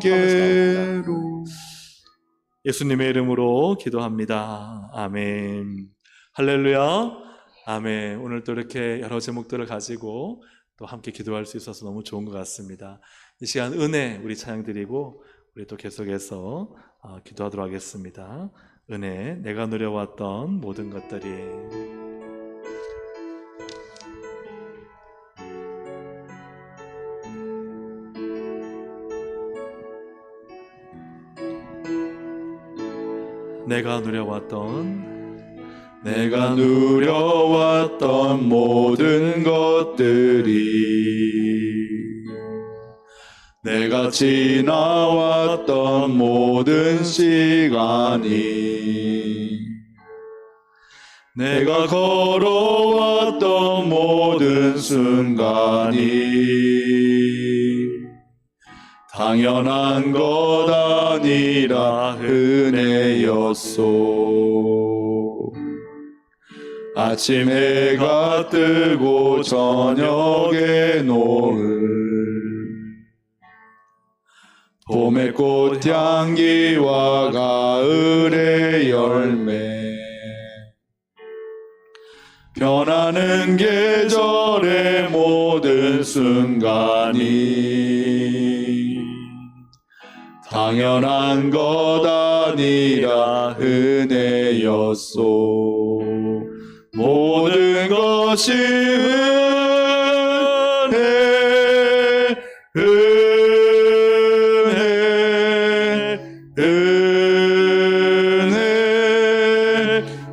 예수님의 이름으로 기도합니다. 아멘. 할렐루야. 아멘. 오늘 또 이렇게 여러 제목들을 가지고 또 함께 기도할 수 있어서 너무 좋은 것 같습니다. 이 시간 은혜 우리 찬양 드리고 우리 또 계속해서 기도하도록 하겠습니다. 은혜, 내가 누려왔던 모든 것들이 내가 누려왔던 모든 것들이 내가 지나왔던 모든 시간이 내가 걸어왔던 모든 순간이 당연한 것 아니라 은혜였소. 아침 해가 뜨고 저녁에 노을 봄의 꽃향기와 가을의 열매 변하는 계절의 모든 순간이 당연한 것 아니라 은혜였소. 모든 것이 은혜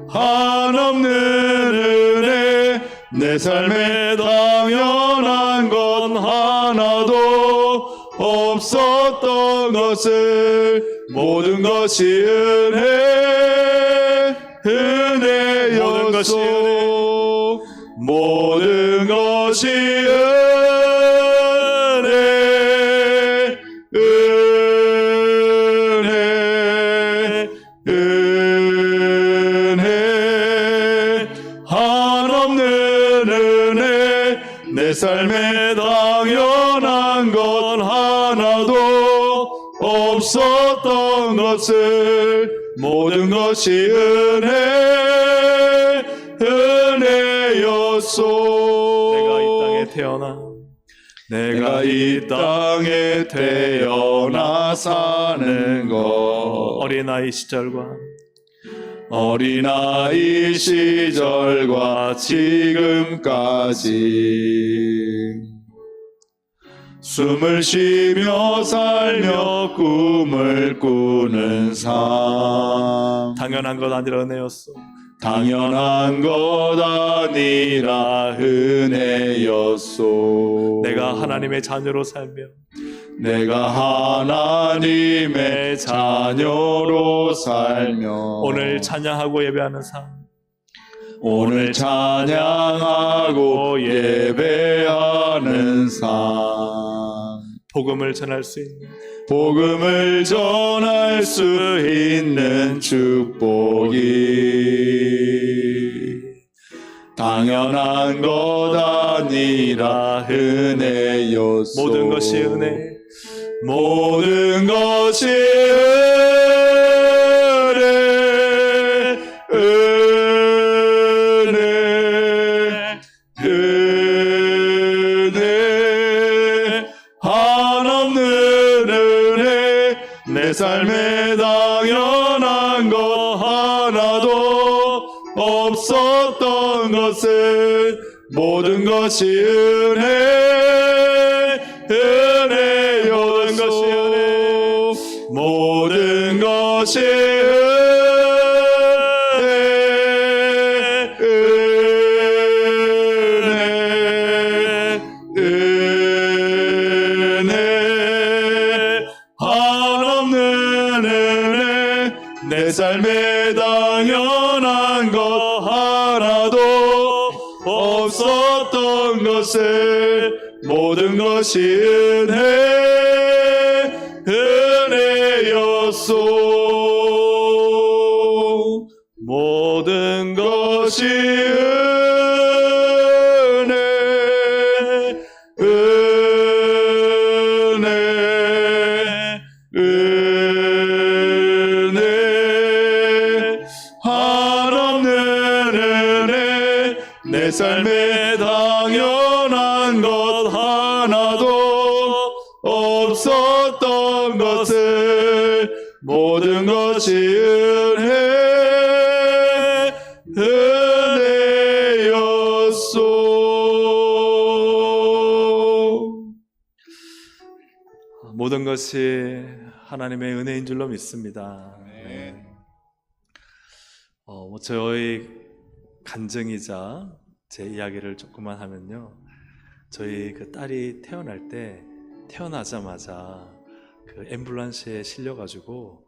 한없는 은혜 내 삶에 당연한 건 하나도 없었던 것을 모든 것이 은혜였소. 모든 것이 은혜 한없는 은혜 내 삶에 당연한 건 하나도 없었던 것을 모든 것이 은혜였소. 내가 이 땅에 태어나 사는 것 어린아이 시절과 어린아이 시절과 지금까지 숨을 쉬며 살며 꿈을 꾸는 삶 당연한 것 아니라 은혜였소. 당연한 것 아니라 은혜였소. 내가 하나님의 자녀로 살며 내가 하나님의 자녀로 살며 오늘 찬양하고 예배하는 삶, 오늘 찬양하고 예배하는 삶 복음을 전할 수 있는 복음을 전할 수 있는 축복이 당연한 것 아니라 은혜였소. 모든 것이 은혜, 모든 것이 은혜 한없는 은혜 내 삶에 당연한 것 하나도 없었던 것은 모든 것이 은혜였소. 모든 것이 은혜 한없는 은혜 내 삶에 당연한 것 하나도 없었던 것을 모든 것이 은혜였소. 모든 것이 은혜 한없는 은혜 내 삶에 당연한 것 하나도 없었던 것을 모든 것이 은혜였소. 모든 것이 하나님의 은혜인 줄로 믿습니다. 저희 간증이자 제 이야기를 조금만 하면요, 저희 그 딸이 태어날 때 태어나자마자 그 앰뷸런스에 실려가지고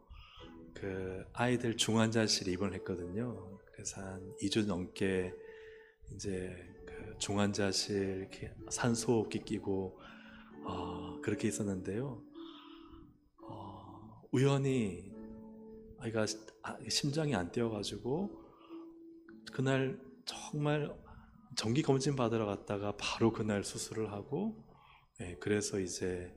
그 아이들 중환자실에 입원했거든요. 그래서 한 2주 넘게 이제 그 중환자실 이렇게 산소호흡기 끼고 그렇게 있었는데요. 우연히 아이가 심장이 안 뛰어가지고 그날 정말 정기 검진 받으러 갔다가 바로 그날 수술을 하고, 그래서 이제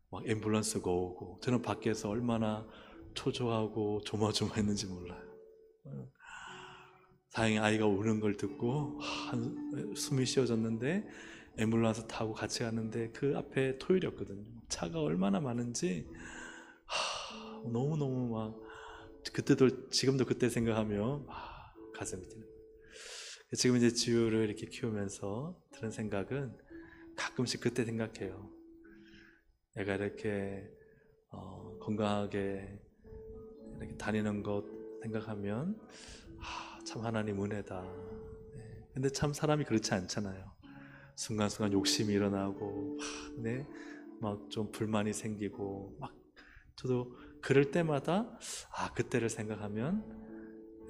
막 앰뷸런스가 오고, 저는 밖에서 얼마나 초조하고 조마조마했는지 몰라요. 다행히 아이가 우는 걸 듣고 숨이 쉬어졌는데 앰뷸런스 타고 같이 갔는데 그 앞에 토요일이었거든요. 차가 얼마나 많은지 너무너무 막 그때도 지금도 그때 생각하면 가슴이 뛰는 거예요. 지금 이제 지우를 이렇게 키우면서 드는 생각은 가끔씩 그때 생각해요. 애가 이렇게 건강하게 이렇게 다니는 것 생각하면 참 하나님 은혜다. 근데 참 사람이 그렇지 않잖아요. 순간순간 욕심이 일어나고 막 좀 불만이 생기고 막 저도 그럴 때마다 그때를 생각하면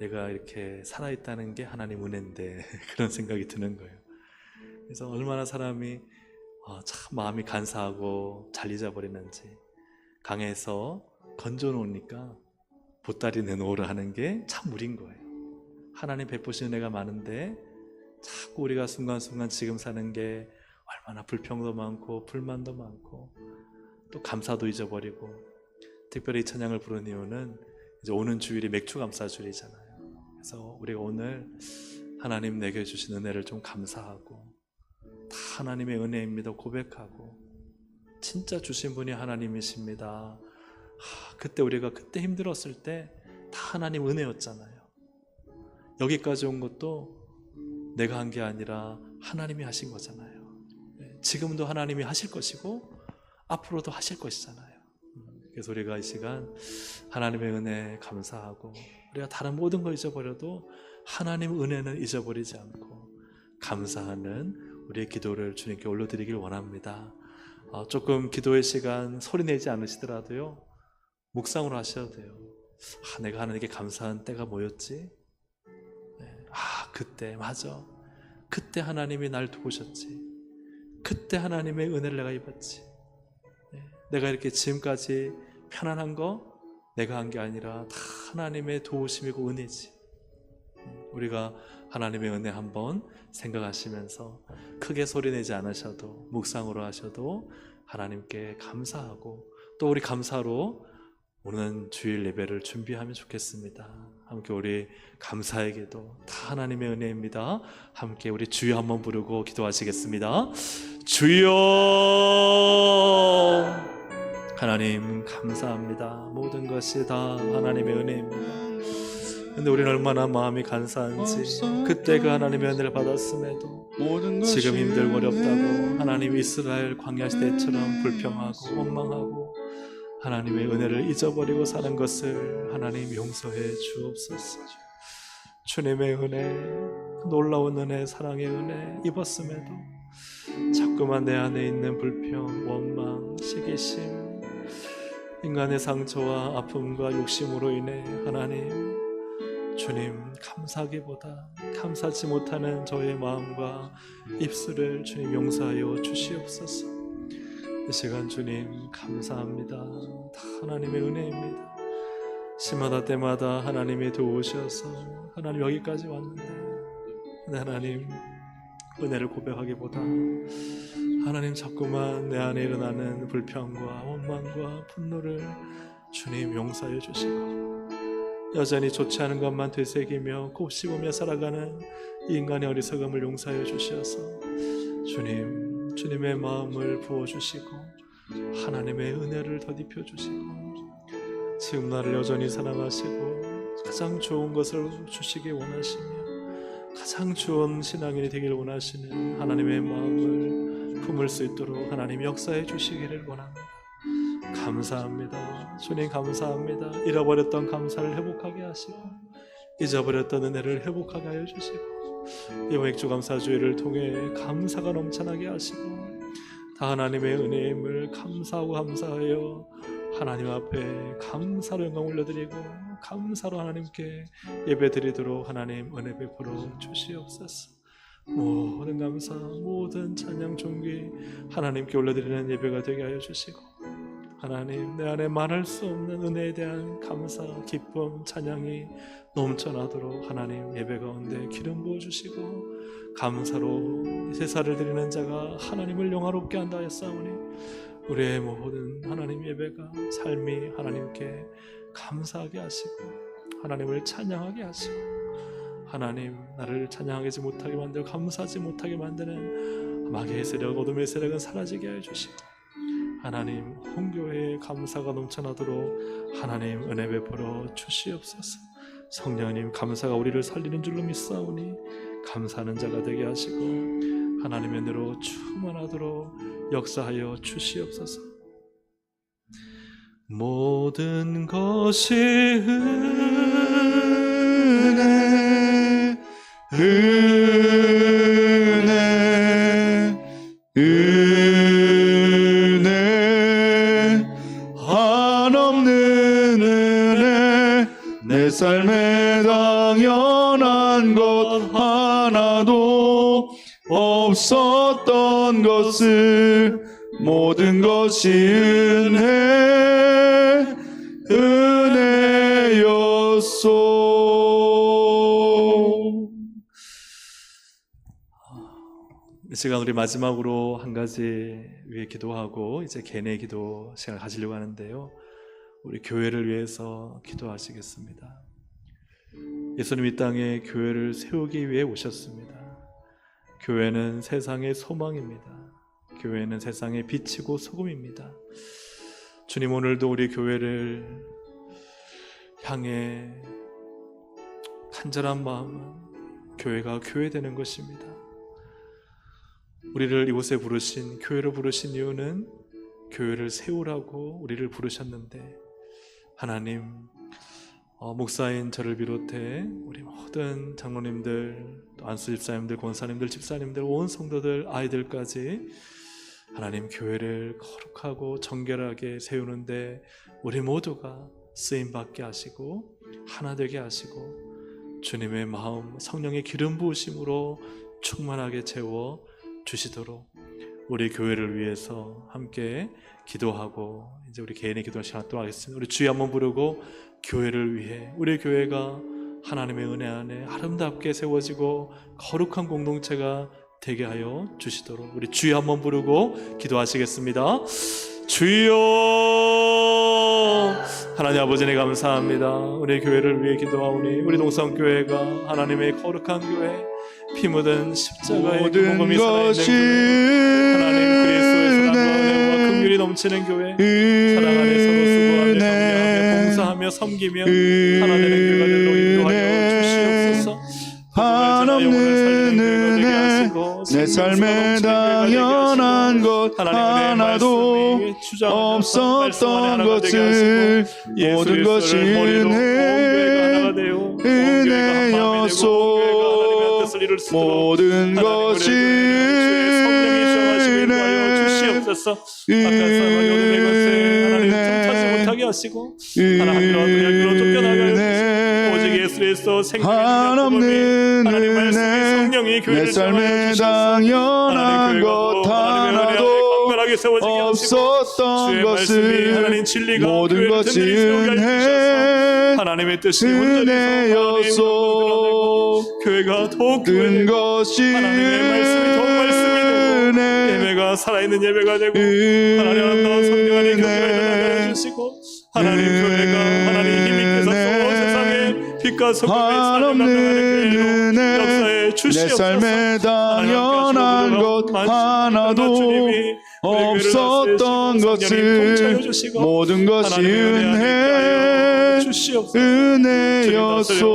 내가 이렇게 살아있다는 게 하나님 은혜인데 그런 생각이 드는 거예요. 그래서 얼마나 사람이 참 마음이 간사하고 잘 잊어버리는지, 강에서 건져 놓으니까 보따리 내놓으라 하는 게 참 무리인 거예요. 하나님 베푸시는 은혜가 많은데 자꾸 우리가 순간순간 지금 사는 게 얼마나 불평도 많고 불만도 많고 또 감사도 잊어버리고. 특별히 이 찬양을 부른 이유는 이제 오는 주일이 맥주 감사 주일이잖아요. 그래서 우리가 오늘 하나님 내게 주신 은혜를 좀 감사하고 다 하나님의 은혜입니다 고백하고, 진짜 주신 분이 하나님이십니다, 그때 우리가 그때 힘들었을 때 다 하나님 은혜였잖아요. 여기까지 온 것도 내가 한 게 아니라 하나님이 하신 거잖아요. 지금도 하나님이 하실 것이고 앞으로도 하실 것이잖아요. 그래서 우리가 이 시간 하나님의 은혜에 감사하고, 우리가 다른 모든 걸 잊어버려도 하나님 은혜는 잊어버리지 않고 감사하는 우리의 기도를 주님께 올려드리길 원합니다. 조금 기도의 시간 소리내지 않으시더라도요, 묵상으로 하셔도 돼요. 내가 하나님께 감사한 때가 뭐였지? 그때, 맞아, 그때 하나님이 날 도우셨지. 그때 하나님의 은혜를 내가 입었지. 내가 이렇게 지금까지 편안한 거 내가 한 게 아니라 다 하나님의 도우심이고 은혜지. 우리가 하나님의 은혜 한번 생각하시면서 크게 소리내지 않으셔도, 묵상으로 하셔도 하나님께 감사하고, 또 우리 감사로 오는 주일 예배를 준비하면 좋겠습니다. 함께 우리 감사의 기도, 다 하나님의 은혜입니다. 함께 우리 주여 한번 부르고 기도하시겠습니다. 주여, 하나님 감사합니다. 모든 것이 다 하나님의 은혜입니다. 근데 우리는 얼마나 마음이 간사한지, 그때 그 하나님의 은혜를 받았음에도 지금 힘들고 어렵다고 하나님 이스라엘 광야 시대처럼 불평하고 원망하고 하나님의 은혜를 잊어버리고 사는 것을 하나님 용서해 주옵소서. 주님의 은혜, 놀라운 은혜, 사랑의 은혜 입었음에도 자꾸만 내 안에 있는 불평, 원망, 시기심, 인간의 상처와 아픔과 욕심으로 인해 하나님, 주님 감사하기보다 감사치 못하는 저의 마음과 입술을 주님 용서하여 주시옵소서. 이 시간 주님 감사합니다. 다 하나님의 은혜입니다. 시마다 때마다 하나님이 도우셔서 하나님 여기까지 왔는데, 하나님 은혜를 고백하기보다 하나님 자꾸만 내 안에 일어나는 불평과 원망과 분노를 주님 용서해 주시고, 여전히 좋지 않은 것만 되새기며 곱씹으며 살아가는 이 인간의 어리석음을 용서해 주셔서 주님의 마음을 부어주시고 하나님의 은혜를 덧입혀 주시고, 지금 나를 여전히 사랑하시고 가장 좋은 것을 주시기 원하시며 가장 좋은 신앙인이 되기를 원하시는 하나님의 마음을 품을 수 있도록 하나님 역사해 주시기를 원합니다. 감사합니다. 주님 감사합니다. 잃어버렸던 감사를 회복하게 하시고 잊어버렸던 은혜를 회복하게 하여 주시고, 이번 익주감사주의를 통해 감사가 넘쳐나게 하시고 다 하나님의 은혜임을 감사하고 감사하여 하나님 앞에 감사로 영광 올려드리고 감사로 하나님께 예배드리도록 하나님 은혜 베풀어 주시옵소서. 모든 감사, 모든 찬양 존귀 하나님께 올려드리는 예배가 되게 하여 주시고, 하나님 내 안에 말할 수 없는 은혜에 대한 감사, 기쁨, 찬양이 넘쳐나도록 하나님 예배 가운데 기름 부어주시고, 감사로 제사를 드리는 자가 하나님을 영화롭게 한다 하였사오니 우리의 모든 하나님 예배가, 삶이 하나님께 감사하게 하시고 하나님을 찬양하게 하시고, 하나님 나를 찬양하지 못하게 만들고 감사하지 못하게 만드는 마귀의 세력, 어둠의 세력은 사라지게 하여 주시고, 하나님 hon교회에 감사가 넘쳐나도록 하나님 은혜 베풀어 주시옵소서. 성령님 감사가 우리를 살리는 줄로 믿사오니 감사하는 자가 되게 하시고 하나님의 은혜로 충만하도록 역사하여 주시옵소서. 모든 것이 은혜, 한없는 은혜, 내 삶에 당연한 것 하나도 없었던 것을 모든 것이 은혜였소. 이 시간 우리 마지막으로 한 가지 위해 기도하고 이제 개인의 기도 시간을 가지려고 하는데요, 우리 교회를 위해서 기도하시겠습니다. 예수님 이 땅에 교회를 세우기 위해 오셨습니다. 교회는 세상의 소망입니다. 교회는 세상의 빛이고 소금입니다. 주님, 오늘도 우리 교회를 향해 간절한 마음은 교회가 교회되는 것입니다. 우리를 이곳에 부르신, 교회로 부르신 이유는 교회를 세우라고 우리를 부르셨는데, 하나님, 목사인 저를 비롯해 우리 모든 장로님들, 또 안수 집사님들, 권사님들, 집사님들, 온 성도들, 아이들까지 하나님, 교회를 거룩하고 정결하게 세우는데 우리 모두가 쓰임받게 하시고 하나 되게 하시고 주님의 마음, 성령의 기름 부으심으로 충만하게 채워 주시도록 우리 교회를 위해서 함께 기도하고, 이제 우리 개인의 기도 시간 하도록 하겠습니다. 우리 주여 한번 부르고 교회를 위해, 우리 교회가 하나님의 은혜 안에 아름답게 세워지고 거룩한 공동체가 되게 하여 주시도록 우리 주여 한번 부르고 기도하시겠습니다. 주여, 하나님 아버지네 감사합니다. 우리 교회를 위해 기도하오니 우리 동성교회가 하나님의 거룩한 교회, 피 묻은 십자가의 모든 복음이 살아있는 것이 교회, 하나님 그리스도의 사랑과 은혜와 긍휼이 넘치는 교회, 사랑 안에 서로 수고하며 격려하며 봉사하며 섬기며 하나 되는 교회가 되도록 인도하여 주시옵소서. 한없는 은혜, 내 삶에 당연한 것 하나도 없었던 것을 모든 것이 은혜였소. 모든 것이 한없는 은혜, 내 삶에 당연한 것 하나도 없었던 것을 모든 것이 하나님의 뜻이 은혜였소. 교회가 더욱 모든 것이 하나님의 말씀이 더욱 말씀이 되고 예배가 살아있는 예배가 되고 하나님 아름다운 성령 안에 교회가 주시고 하나님 교회가 하나님 힘이 있어서 세상에 빛과 소금의 한없는 은혜, 역사에 내 주시옵소서. 삶에 당연한 것 하나도 없었던 것을 모든 것이 은혜였소.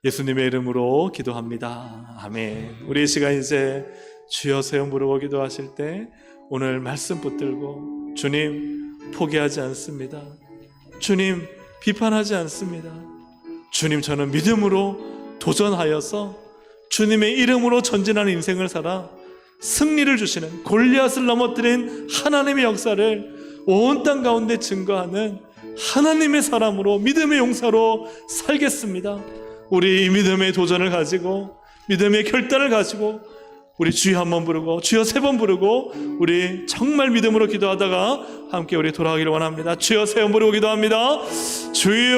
예수님의 이름으로 기도합니다. 아멘. 우리 이 시간 이제 주여 세움 부르고 기도하실 때 오늘 말씀 붙들고, 주님 포기하지 않습니다. 주님 비판하지 않습니다. 주님, 저는 믿음으로 도전하여서 주님의 이름으로 전진하는 인생을 살아 승리를 주시는, 골리앗을 넘어뜨린 하나님의 역사를 온 땅 가운데 증거하는 하나님의 사람으로, 믿음의 용사로 살겠습니다. 우리 이 믿음의 도전을 가지고, 믿음의 결단을 가지고 우리 주여 한번 부르고 주여 3번 부르고 우리 정말 믿음으로 기도하다가 함께 우리 돌아가기를 원합니다. 주여 3번 부르고 기도합니다. 주여,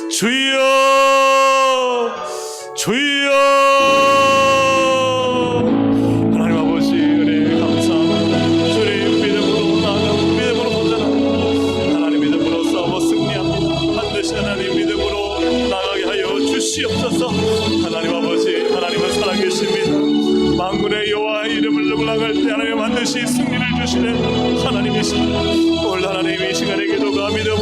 주여, 주여. 하나님 아버지, 은혜 감사합니다. 주님 믿음으로 나아가고 믿음으로 도전하고 하나님 믿음으로 싸워 승리합니다. 반드시 하나님 믿음으로 나가게 하여 주시옵소서. 하나님 아버지, 하나님은 살아계십니다. 만군의 여호와 이름을 누구나갈 때 하나님 반드시 승리를 주시는 하나님이십니다. 오늘 하나님 이 시간에 기도가 믿음으로